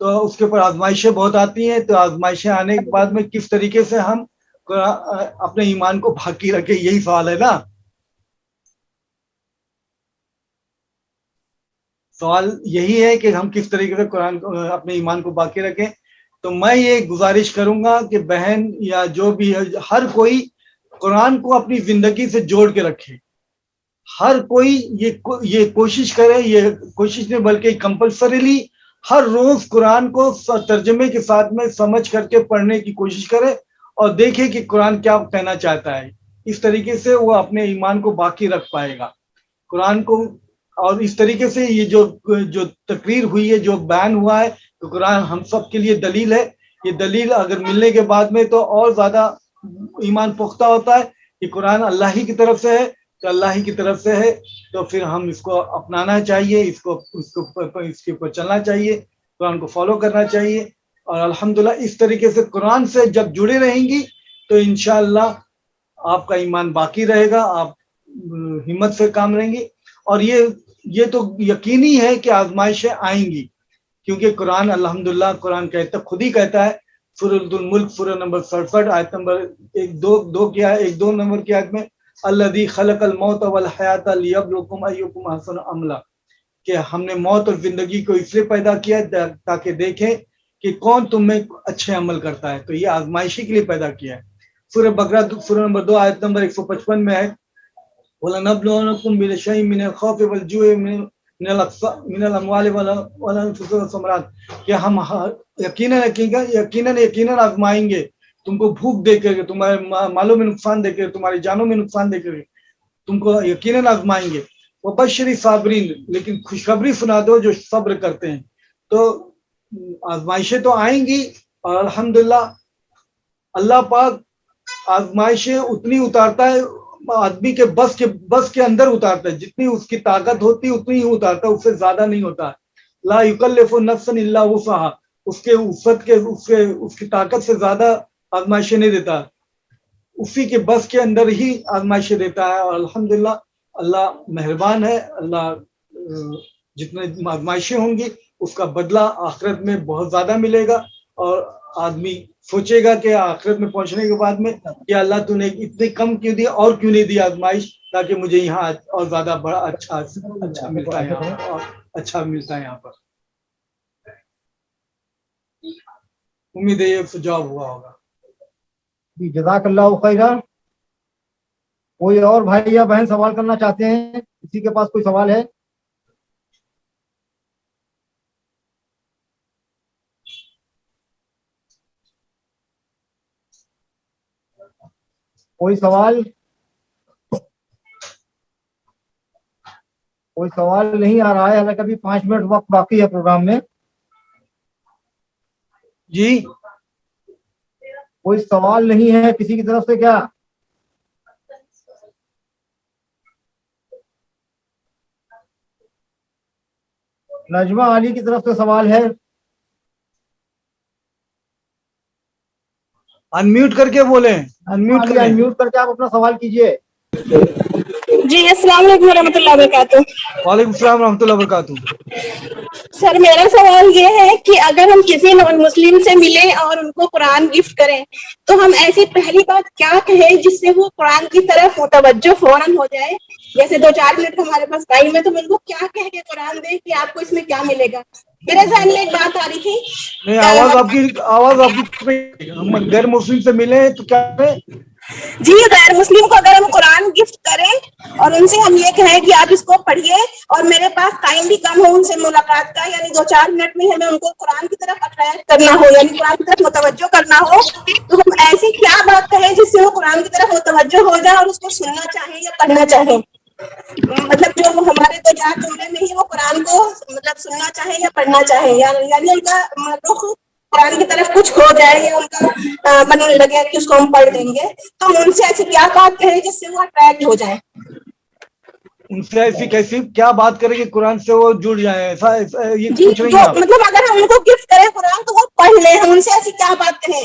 تو اس کے اوپر آزمائشیں بہت آتی ہیں. تو آزمائشیں آنے کے بعد میں کس طریقے سے ہم اپنے ایمان کو باقی رکھیں, یہی سوال ہے نا. سوال یہی ہے کہ ہم کس طریقے سے قرآن اپنے ایمان کو باقی رکھیں. تو میں یہ گزارش کروں گا کہ بہن یا جو بھی ہے, ہر کوئی قرآن کو اپنی زندگی سے جوڑ کے رکھے. ہر کوئی یہ کوشش کرے, یہ کوشش نہیں بلکہ کمپلسریلی ہر روز قرآن کو ترجمے کے ساتھ میں سمجھ کر کے پڑھنے کی کوشش کرے اور دیکھے کہ قرآن کیا کہنا چاہتا ہے. اس طریقے سے وہ اپنے ایمان کو باقی رکھ پائے گا قرآن کو. اور اس طریقے سے یہ جو تقریر ہوئی ہے, جو بیان ہوا ہے کہ قرآن ہم سب کے لیے دلیل ہے, یہ دلیل اگر ملنے کے بعد میں تو اور زیادہ ایمان پختہ ہوتا ہے کہ قرآن اللہ ہی کی طرف سے ہے. تو اللہ ہی کی طرف سے ہے تو پھر ہم اس کو اپنانا چاہیے, اس کے اوپر چلنا چاہیے, قرآن کو فالو کرنا چاہیے. اور الحمدللہ اس طریقے سے قرآن سے جب جڑے رہیں گی تو انشاءاللہ آپ کا ایمان باقی رہے گا, آپ ہمت سے کام رہیں گی. اور یہ تو یقینی ہے کہ آزمائشیں آئیں گی, کیونکہ قرآن الحمدللہ قرآن کہتا خود ہی کہتا ہے, سورۃ الملک سورہ نمبر 67 آیت نمبر 1-2 نمبر کی آیت میں, الذی خلق الموت والحیات لیبلوکم ایکم احسن عملا, کہ ہم نے موت اور زندگی کو اس لیے پیدا کیا ہے تاکہ دیکھیں کہ کون تم میں اچھے عمل کرتا ہے. تو یہ آزمائشی کے لیے پیدا کیا ہے. سورہ بقرہ سورہ نمبر 2 آیت نمبر 155 میں ہے, وَلَنَبْلُوَنَّكُمْ بِشَيْءٍ مِّنَ الْخَوْفِ وَالْجُوعِ مِنَ الْأَمْوَالِ وَالْأَنفُسِ وَالثَّمَرَاتِ, کہ ہم یقیناً آزمائیں گے تم کو, بھوک دے کر, تمہارے مالوں میں نقصان دے کر, تمہاری جانوں میں نقصان دے کر تم کو یقیناً آزمائیں گے. وَبَشِّرِ الصَّابِرِينَ, لیکن خوشخبری سنا دو جو صبر کرتے ہیں. تو آزمائشیں تو آئیں گی اور الحمدللہ اللہ پاک آزمائشیں اتنی اتارتا ہے آدمی کے بس کے اندر اتارتا ہے, جتنی اس کی طاقت ہوتی اتنی ہی اتارتا ہے, اس سے زیادہ نہیں ہوتا. لا یکلف نفسا الا وسعها, اس کے وسعت کے اس کی طاقت سے زیادہ آزمائشیں نہیں دیتا, اسی کے بس کے اندر ہی آزمائشیں دیتا ہے. اور الحمدللہ اللہ مہربان ہے. اللہ جتنے آزمائشیں ہوں گی اس کا بدلہ آخرت میں بہت زیادہ ملے گا, اور آدمی سوچے گا کہ آخرت میں پہنچنے کے بعد میں کہ اللہ تو نے اتنے کم کیوں دی, اور کیوں نہیں دی آزمائش, تاکہ مجھے یہاں اور زیادہ بڑا اچھا ملتا ہے, یہاں اور اچھا ملتا ہے یہاں پر. امید ہے یہ جواب ہوا ہوگا. جی جزاک اللہ خیرہ. کوئی اور بھائی یا بہن سوال کرنا چاہتے ہیں؟ کسی کے پاس کوئی سوال ہے؟ کوئی سوال نہیں آ رہا ہے, حالانکہ ابھی 5 منٹ وقت باقی ہے پروگرام میں. جی کوئی سوال نہیں ہے کسی کی طرف سے کیا؟ نجمہ علی کی طرف سے سوال ہے. انمیوٹ کر کے بولیں, انمیوٹ کر کے آپ اپنا سوال کیجئے. جی السلام علیکم ورحمۃ اللہ وبرکاتہ. وعلیکم السلام ورحمۃ اللہ وبرکاتہ. سر میرا سوال یہ ہے کہ اگر ہم کسی نان مسلم سے ملیں اور ان کو قرآن گفٹ کریں تو ہم ایسی پہلی بات کیا کہیں جس سے وہ قرآن کی طرف متوجہ فوراً ہو جائے؟ جیسے 2-4 منٹ ہمارے پاس ٹائم ہے تو ان کو کیا کہہ کے قرآن دیں کہ آپ کو اس میں کیا ملے گا؟ میرے ذہن میں ایک بات آ رہی تھی. نہیں, آواز آپ کی ہم غیر مسلم سے ملے تو کیا کریں؟ جی غیر مسلم کو اگر ہم قرآن گفٹ کریں اور ان سے ہم یہ کہیں کہ آپ اس کو پڑھیے, اور میرے پاس ٹائم بھی کم ہو ان سے ملاقات کا, یعنی 2-4 منٹ میں ہمیں ان کو قرآن کی طرف اٹریکٹ کرنا ہو, یعنی قرآن کی طرف متوجہ کرنا ہو, تو ہم ایسی کیا بات کہیں جس سے وہ قرآن کی طرف متوجہ ہو جائے اور اس کو سننا چاہیں یا پڑھنا چاہیں؟ مطلب جو ہمارے 2-4 جملے میں ہی وہ قرآن کو مطلب سننا چاہیں یا پڑھنا چاہیں, یعنی ان کا رخ قرآن کی طرف کچھ ہو جائے یا ان کا من لگے کہ اس کو ہم پڑھ لیں گے, تو ہم ان سے ایسی کیا بات کہیں جس سے وہ اٹریکٹ ہو جائے؟ ان سے ایسی کیسی کیا بات کریں کہ قرآن سے وہ جڑ جائیں, ایسا یہ جی پوچھ رہی ہیں آپ؟ مطلب اگر ہم ان کو گفٹ کریں قرآن تو وہ پڑھ لیں, ہم ان سے ایسی کیا بات کہیں؟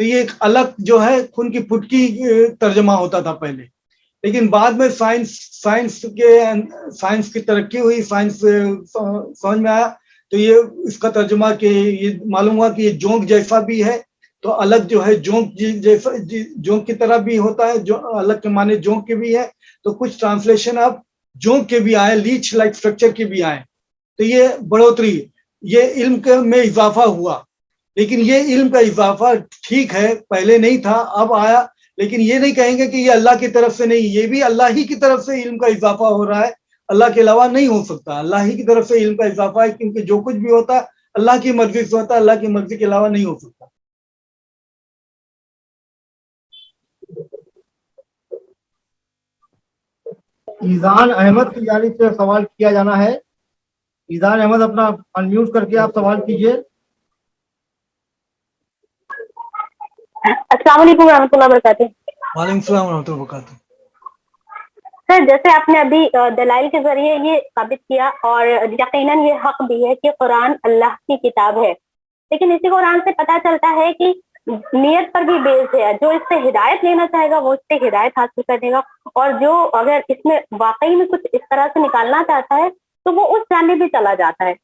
تو یہ ایک الگ جو ہے خون کی پھٹکی ترجمہ ہوتا تھا پہلے، لیکن بعد میں سائنس کی ترقی ہوئی، سائنس سمجھ میں آیا تو یہ اس کا ترجمہ کہ یہ معلوم ہوا کہ یہ جونک جیسا بھی ہے، تو الگ جو ہے جونک جیسا جونک کی طرح بھی ہوتا ہے، جو الگ کے معنی جونک کے بھی ہے، تو کچھ ٹرانسلیشن اب جونک کے بھی آئے، لیچ لائک اسٹرکچر کے بھی آئے، تو یہ بڑھوتری، یہ علم میں اضافہ ہوا، لیکن یہ علم کا اضافہ ٹھیک ہے پہلے نہیں تھا اب آیا، لیکن یہ نہیں کہیں گے کہ یہ اللہ کی طرف سے نہیں، یہ بھی اللہ ہی کی طرف سے علم کا اضافہ ہو رہا ہے، اللہ کے علاوہ نہیں ہو سکتا، اللہ ہی کی طرف سے علم کا اضافہ ہے، کیونکہ جو کچھ بھی ہوتا ہے اللہ کی مرضی سے ہوتا ہے، اللہ کی مرضی کے علاوہ نہیں ہو سکتا۔ ایزان احمد کی جانب سے سوال کیا جانا ہے۔ ایزان احمد اپنا انمیوٹ کر کے آپ سوال کیجئے۔ السلام علیکم ورحمۃ اللہ وبرکاتہ۔ وعلیکم السلام ورحمۃ اللہ وبرکاتہ۔ سر جیسے آپ نے ابھی دلائل کے ذریعے یہ ثابت کیا، اور یقیناً یہ حق بھی ہے کہ قرآن اللہ کی کتاب ہے، لیکن اسی قرآن سے پتہ چلتا ہے کہ نیت پر بھی بیس ہے، جو اس سے ہدایت لینا چاہے گا وہ اس سے ہدایت حاصل کرے گا، اور جو اگر اس میں واقعی میں کچھ اس طرح سے نکالنا چاہتا ہے تو وہ اس جانب بھی چلا جاتا ہے۔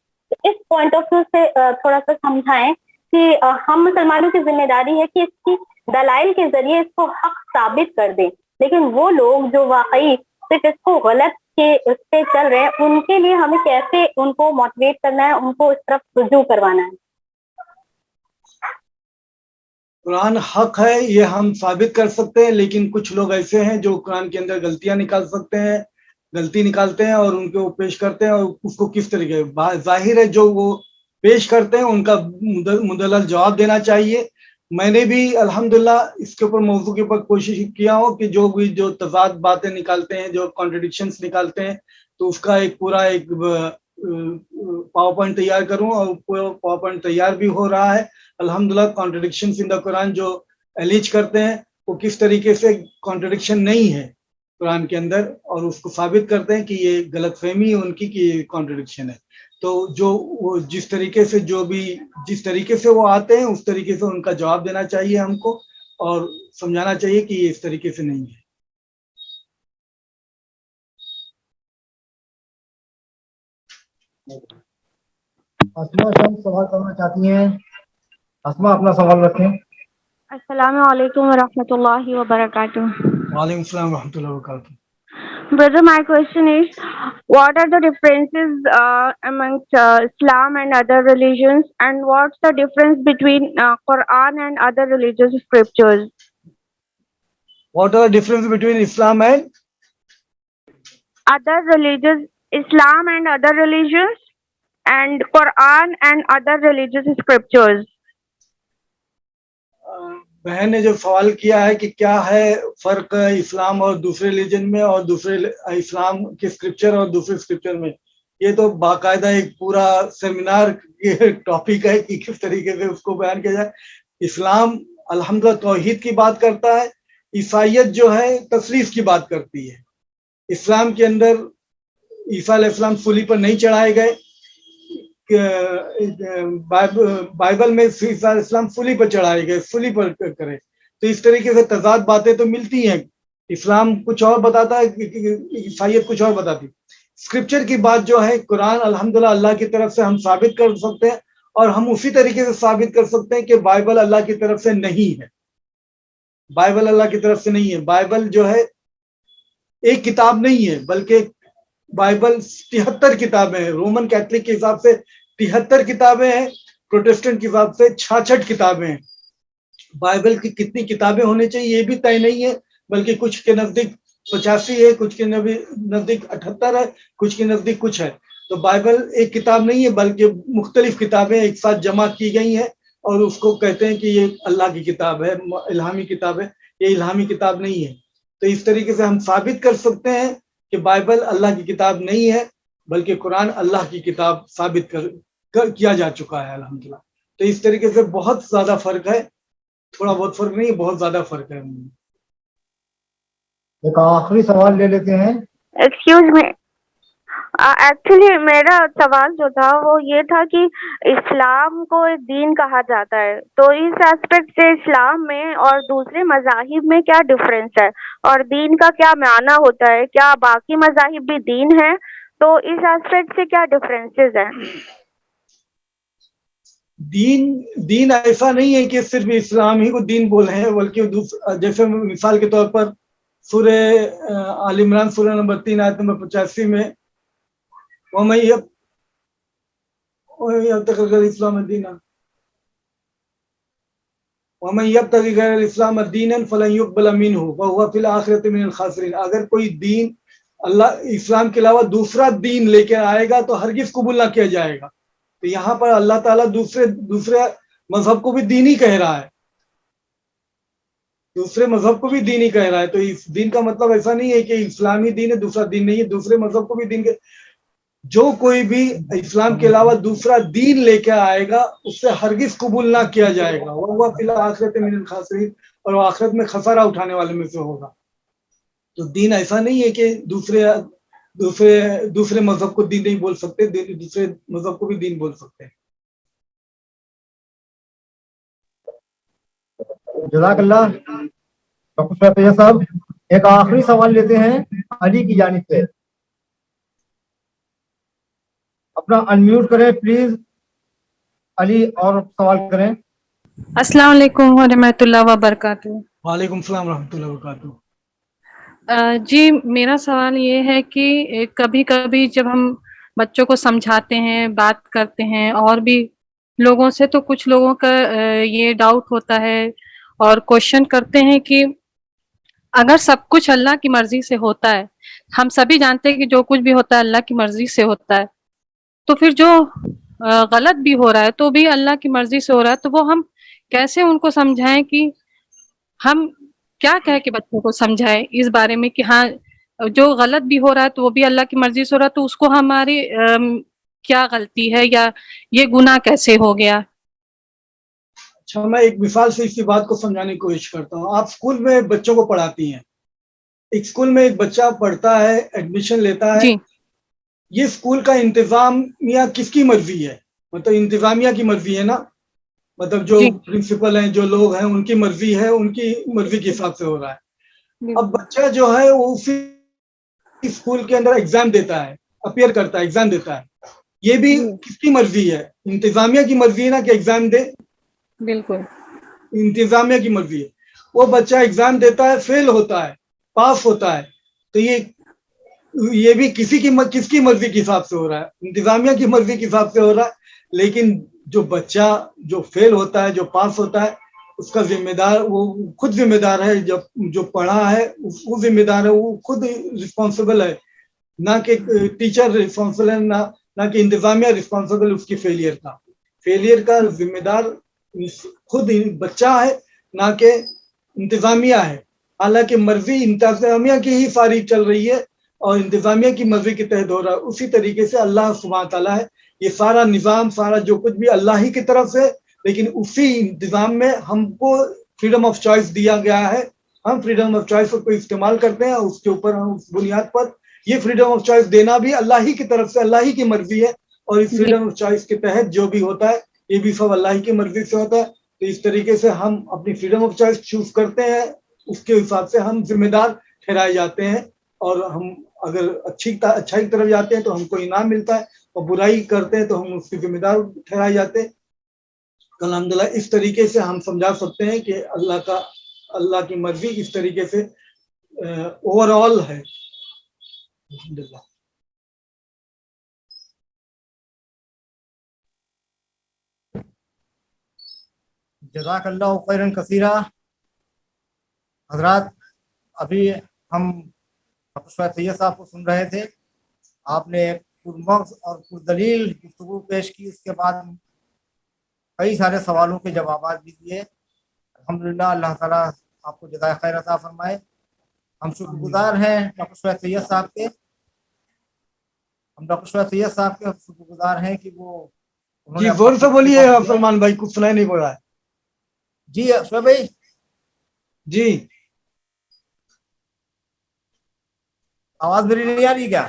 اس پوائنٹ آف ویو سے تھوڑا سا سمجھائیں کہ ہم مسلمانوں کی ذمہ داری ہے کہ اس کی دلائل کے ذریعے اس کو حق ثابت کر دیں، لیکن وہ لوگ جو واقعی صرف اس کو غلط کے اس پہ چل رہے ہیں، ان کے لیے ہمیں کیسے ان کو موٹیویٹ کرنا ہے، ان کو اس طرف رجوع کروانا ہے؟ قرآن حق ہے یہ ہم ثابت کر سکتے ہیں، لیکن کچھ لوگ ایسے ہیں جو قرآن کے اندر غلطیاں نکال سکتے ہیں، غلطی نکالتے ہیں اور ان کو پیش کرتے ہیں، اور اس کو کس طریقے ظاہر ہے جو وہ پیش کرتے ہیں ان کا مدلل جواب دینا چاہیے۔ میں نے بھی الحمدللہ اس کے اوپر موضوع کے اوپر کوشش کیا ہوں کہ جو تضاد باتیں نکالتے ہیں، جو کانٹرڈکشنز نکالتے ہیں، تو اس کا ایک پورا ایک پاور پوائنٹ تیار کروں، اور پاور پوائنٹ تیار بھی ہو رہا ہے الحمدللہ۔ کانٹرڈکشنز ان دا قرآن جو ایلیج کرتے ہیں وہ کس طریقے سے کانٹرڈکشن نہیں ہے قرآن کے اندر، اور اس کو ثابت کرتے ہیں کہ یہ غلط فہمی ہے ان کی کہ یہ کانٹرڈکشن ہے۔ تو جو وہ جس طریقے سے وہ آتے ہیں اس طریقے سے ان کا جواب دینا چاہیے ہم کو، اور سمجھانا چاہیے کہ یہ اس طریقے سے نہیں ہے۔ اسما شمس سوال کرنا چاہتی ہیں، اسما اپنا سوال رکھیں۔ السلام علیکم ورحمۃ اللہ وبرکاتہ۔ وعلیکم السلام ورحمۃ اللہ وبرکاتہ۔ Brother, my question is, what are the differences amongst Islam and other religions, and what's the difference between Quran and other religious scriptures? What are the difference between Islam and Other religious, Islam and other religions, and Quran and other religious scriptures? بہن نے جو سوال کیا ہے کہ کیا ہے فرق اسلام اور دوسرے ریلیجن میں، اور دوسرے اسلام کے اسکرپچر اور دوسرے اسکرپچر میں، یہ تو باقاعدہ ایک پورا سیمینار ٹاپک ہے کہ کس طریقے سے اس کو بیان کیا جائے۔ اسلام الحمدللہ توحید کی بات کرتا ہے، عیسائیت جو ہے تصریف کی بات کرتی ہے۔ اسلام کے اندر عیسیٰ علیہ السلام سولی پر نہیں چڑھائے گئے، بائبل میں عیسیٰ علیہ السلام سولی پر چڑھائے گئے، سولی پر کرے، تو اس طریقے سے تضاد باتیں تو ملتی ہیں۔ اسلام کچھ اور بتاتا ہے، عیسائیت کچھ اور بتاتی۔ اسکرپچر کی بات جو ہے قرآن الحمدللہ اللہ کی طرف سے ہم ثابت کر سکتے ہیں، اور ہم اسی طریقے سے ثابت کر سکتے ہیں کہ بائبل اللہ کی طرف سے نہیں ہے، بائبل اللہ کی طرف سے نہیں ہے۔ بائبل جو ہے ایک کتاب نہیں ہے، بلکہ بائبل 73 کتابیں ہیں۔ رومن کیتھولک کے حساب سے 73 کتابیں ہیں، پروٹسٹنٹ کے حساب سے 66 کتابیں ہیں۔ بائبل کی کتنی کتابیں ہونے چاہیے یہ بھی طے نہیں ہے، بلکہ کچھ کے نزدیک 85 ہے، کچھ کے نزدیک 78 ہے، کچھ کے نزدیک کچھ ہے۔ تو بائبل ایک کتاب نہیں ہے، بلکہ مختلف کتابیں ایک ساتھ جمع کی گئی ہیں، اور اس کو کہتے ہیں کہ یہ اللہ کی کتاب ہے، الہامی کتاب ہے۔ یہ الہامی کتاب نہیں ہے۔ تو اس طریقے سے ہم ثابت کر سکتے ہیں کہ بائبل اللہ کی کتاب نہیں ہے، بلکہ قرآن اللہ کی کتاب ثابت کیا جا چکا ہے الحمدللہ۔ تو اس طریقے سے بہت زیادہ فرق ہے، تھوڑا بہت فرق نہیں ہے، بہت زیادہ فرق ہے۔ ایک آخری سوال لے لیتے ہیں۔ Excuse me. ایکچولی میرا سوال جو تھا وہ یہ تھا کہ اسلام کو ایک دین کہا جاتا ہے، تو اس ایسپیکٹ سے اسلام میں اور دوسرے مذاہب میں کیا ڈفرینس ہے، اور دین کا کیا معنی ہوتا ہے؟ کیا باقی مذاہب بھی دین ہے؟ تو اس ایسپیکٹ سے کیا ڈفرینسز ہیں؟ دین ایسا نہیں ہے کہ صرف اسلام ہی کو دین بولے ہیں، بلکہ جیسے مثال کے طور پر سورہ آل عمران سورہ نمبر 3 آیت نمبر 85 میں وَمَن يَبْتَغِ غَيْرَ الْإِسْلَامِ دِينًا وَمَن يَبْتَغِ غَيْرَ الْإِسْلَامِ دِينًا فَلَن يُقْبَلَ مِنْهُ وَهُوَ فِي الْآخِرَةِ مِنَ الْخَاسِرِينَ۔ اگر کوئی دین اللہ اسلام کے علاوہ دوسرا دین لے کے آئے گا تو ہرگز قبول نہ کیا جائے گا۔ تو یہاں پر اللہ تعالیٰ دوسرے مذہب کو بھی دین ہی کہہ رہا ہے، دوسرے مذہب کو بھی دین ہی کہہ رہا ہے۔ تو اس دین کا مطلب ایسا نہیں ہے کہ اسلامی دین ہے دوسرا دین نہیں ہے، دوسرے مذہب کو بھی دین جو کوئی بھی اسلام کے علاوہ دوسرا دین لے کے آئے گا اس سے ہرگز قبول نہ کیا جائے گا۔ وہ فی الآخرۃ من الخاسرین، اور وہ آخرت میں خسارہ اٹھانے والے میں سے ہوگا۔ تو دین ایسا نہیں ہے کہ دوسرے مذہب کو دین نہیں بول سکتے، دوسرے مذہب کو بھی دین بول سکتے ہیں۔ جزاک اللہ ڈاکٹر فیض صاحب، ایک آخری سوال لیتے ہیں علی کی جانب سے، اپنا انمیوٹ کریں پلیز علی اور سوال کریں۔ السلام علیکم ورحمۃ اللہ وبرکاتہ۔ وعلیکم السلام ورحمۃ اللہ وبرکاتہ۔ جی میرا سوال یہ ہے کہ کبھی کبھی جب ہم بچوں کو سمجھاتے ہیں، بات کرتے ہیں اور بھی لوگوں سے، تو کچھ لوگوں کا یہ ڈاؤٹ ہوتا ہے اور کوشچن کرتے ہیں کہ اگر سب کچھ اللہ کی مرضی سے ہوتا ہے، ہم سبھی جانتے ہیں کہ جو کچھ بھی ہوتا ہے اللہ کی مرضی سے ہوتا ہے، تو پھر جو غلط بھی ہو رہا ہے تو بھی اللہ کی مرضی سے ہو رہا ہے، تو وہ ہم کیسے ان کو سمجھائیں کہ ہم کیا کہہ کے بچوں کو سمجھائیں اس بارے میں کہ ہاں جو غلط بھی ہو رہا ہے تو وہ بھی اللہ کی مرضی سے ہو رہا ہے، تو اس کو ہماری کیا غلطی ہے یا یہ گناہ کیسے ہو گیا؟ اچھا، میں ایک مثال سے اسی بات کو سمجھانے کی کوشش کرتا ہوں۔ آپ اسکول میں بچوں کو پڑھاتی ہیں، ایک اسکول میں ایک بچہ پڑھتا ہے، ایڈمیشن لیتا ہے، جی یہ اسکول کا انتظامیہ کس کی مرضی ہے؟ مطلب انتظامیہ کی مرضی ہے نا، مطلب جو جی پرنسپل ہیں، جو لوگ ہیں، ان کی مرضی ہے، ان کی مرضی کے حساب سے ہو رہا ہے۔ اب بالکل بچہ جو ہے وہ اسی اسکول کے اندر ایگزام دیتا ہے، اپیئر کرتا ہے، ایگزام دیتا ہے، یہ بھی جی کس کی مرضی ہے؟ انتظامیہ کی مرضی ہے نا کہ ایگزام دے، بالکل انتظامیہ کی مرضی ہے۔ وہ بچہ ایگزام دیتا ہے، فیل ہوتا ہے، پاس ہوتا ہے، تو یہ بھی کس کی مرضی کے حساب سے ہو رہا ہے؟ انتظامیہ کی مرضی کے حساب سے ہو رہا ہے۔ لیکن جو بچہ جو فیل ہوتا ہے، جو پاس ہوتا ہے، اس کا ذمہ دار وہ خود ذمہ دار ہے، جو پڑھا ہے وہ ذمہ دار ہے، وہ خود رسپانسبل ہے، نہ کہ ٹیچر رسپانسبل ہے، نہ کہ انتظامیہ رسپانسبل اس کی فیلئر کا ذمہ دار خود بچہ ہے، نہ کہ انتظامیہ ہے۔ حالانکہ مرضی انتظامیہ کی ہی ساری چل رہی ہے اور انتظامیہ کی مرضی کے تحت ہو رہا ہے، اسی طریقے سے اللہ سبحانہ تعالیٰ ہے، یہ سارا نظام، سارا جو کچھ بھی اللہ ہی کی طرف سے، لیکن اسی انتظام میں ہم کو فریڈم آف چوائس دیا گیا ہے، ہم فریڈم آف چوائس کو استعمال کرتے ہیں، اس کے اوپر ہم اس بنیاد پر یہ فریڈم آف چوائس دینا بھی اللہ ہی کی طرف سے، اللہ ہی کی مرضی ہے، اور اس جی فریڈم آف چوائس کے تحت جو بھی ہوتا ہے یہ بھی سب اللہ ہی کی مرضی سے ہوتا ہے۔ تو اس طریقے سے ہم اپنی فریڈم آف چوائس چوز کرتے ہیں، اس کے حساب سے ہم ذمہ دار ٹھہرائے جاتے ہیں، اور ہم اگر اچھائی کی طرف جاتے ہیں تو ہم کو انعام ملتا ہے، اور برائی کرتے ہیں تو ہم اس کے ذمہ دار ٹھہرائے جاتے ہیں۔ الحمدللہ اس طریقے سے ہم سمجھا سکتے ہیں کہ اللہ کی مرضی اس طریقے سے اوور آل ہے۔ الحمدللہ۔ جزاک اللہ خیرا کثیرہ۔ حضرات، ابھی ہم ڈاکٹر سید صاحب کو سن رہے تھے، آپ نے پرمغز اور پردلیل گفتگو پیش کی، اس کے بعد کئی سارے سوالوں کے جوابات بھی دیے۔ الحمدللہ، اللہ تعالیٰ آپ کو جزائے خیر عطا فرمائے۔ ہم شکر گزار ہیں ڈاکٹر سید صاحب کے، شکر گزار ہیں کہ وہ جی زور سے بولیے سلمان بھائی، کچھ سنائی نہیں پڑ رہا ہے۔ جی شعیب بھائی، جی آواز میری نہیں آ رہی کیا؟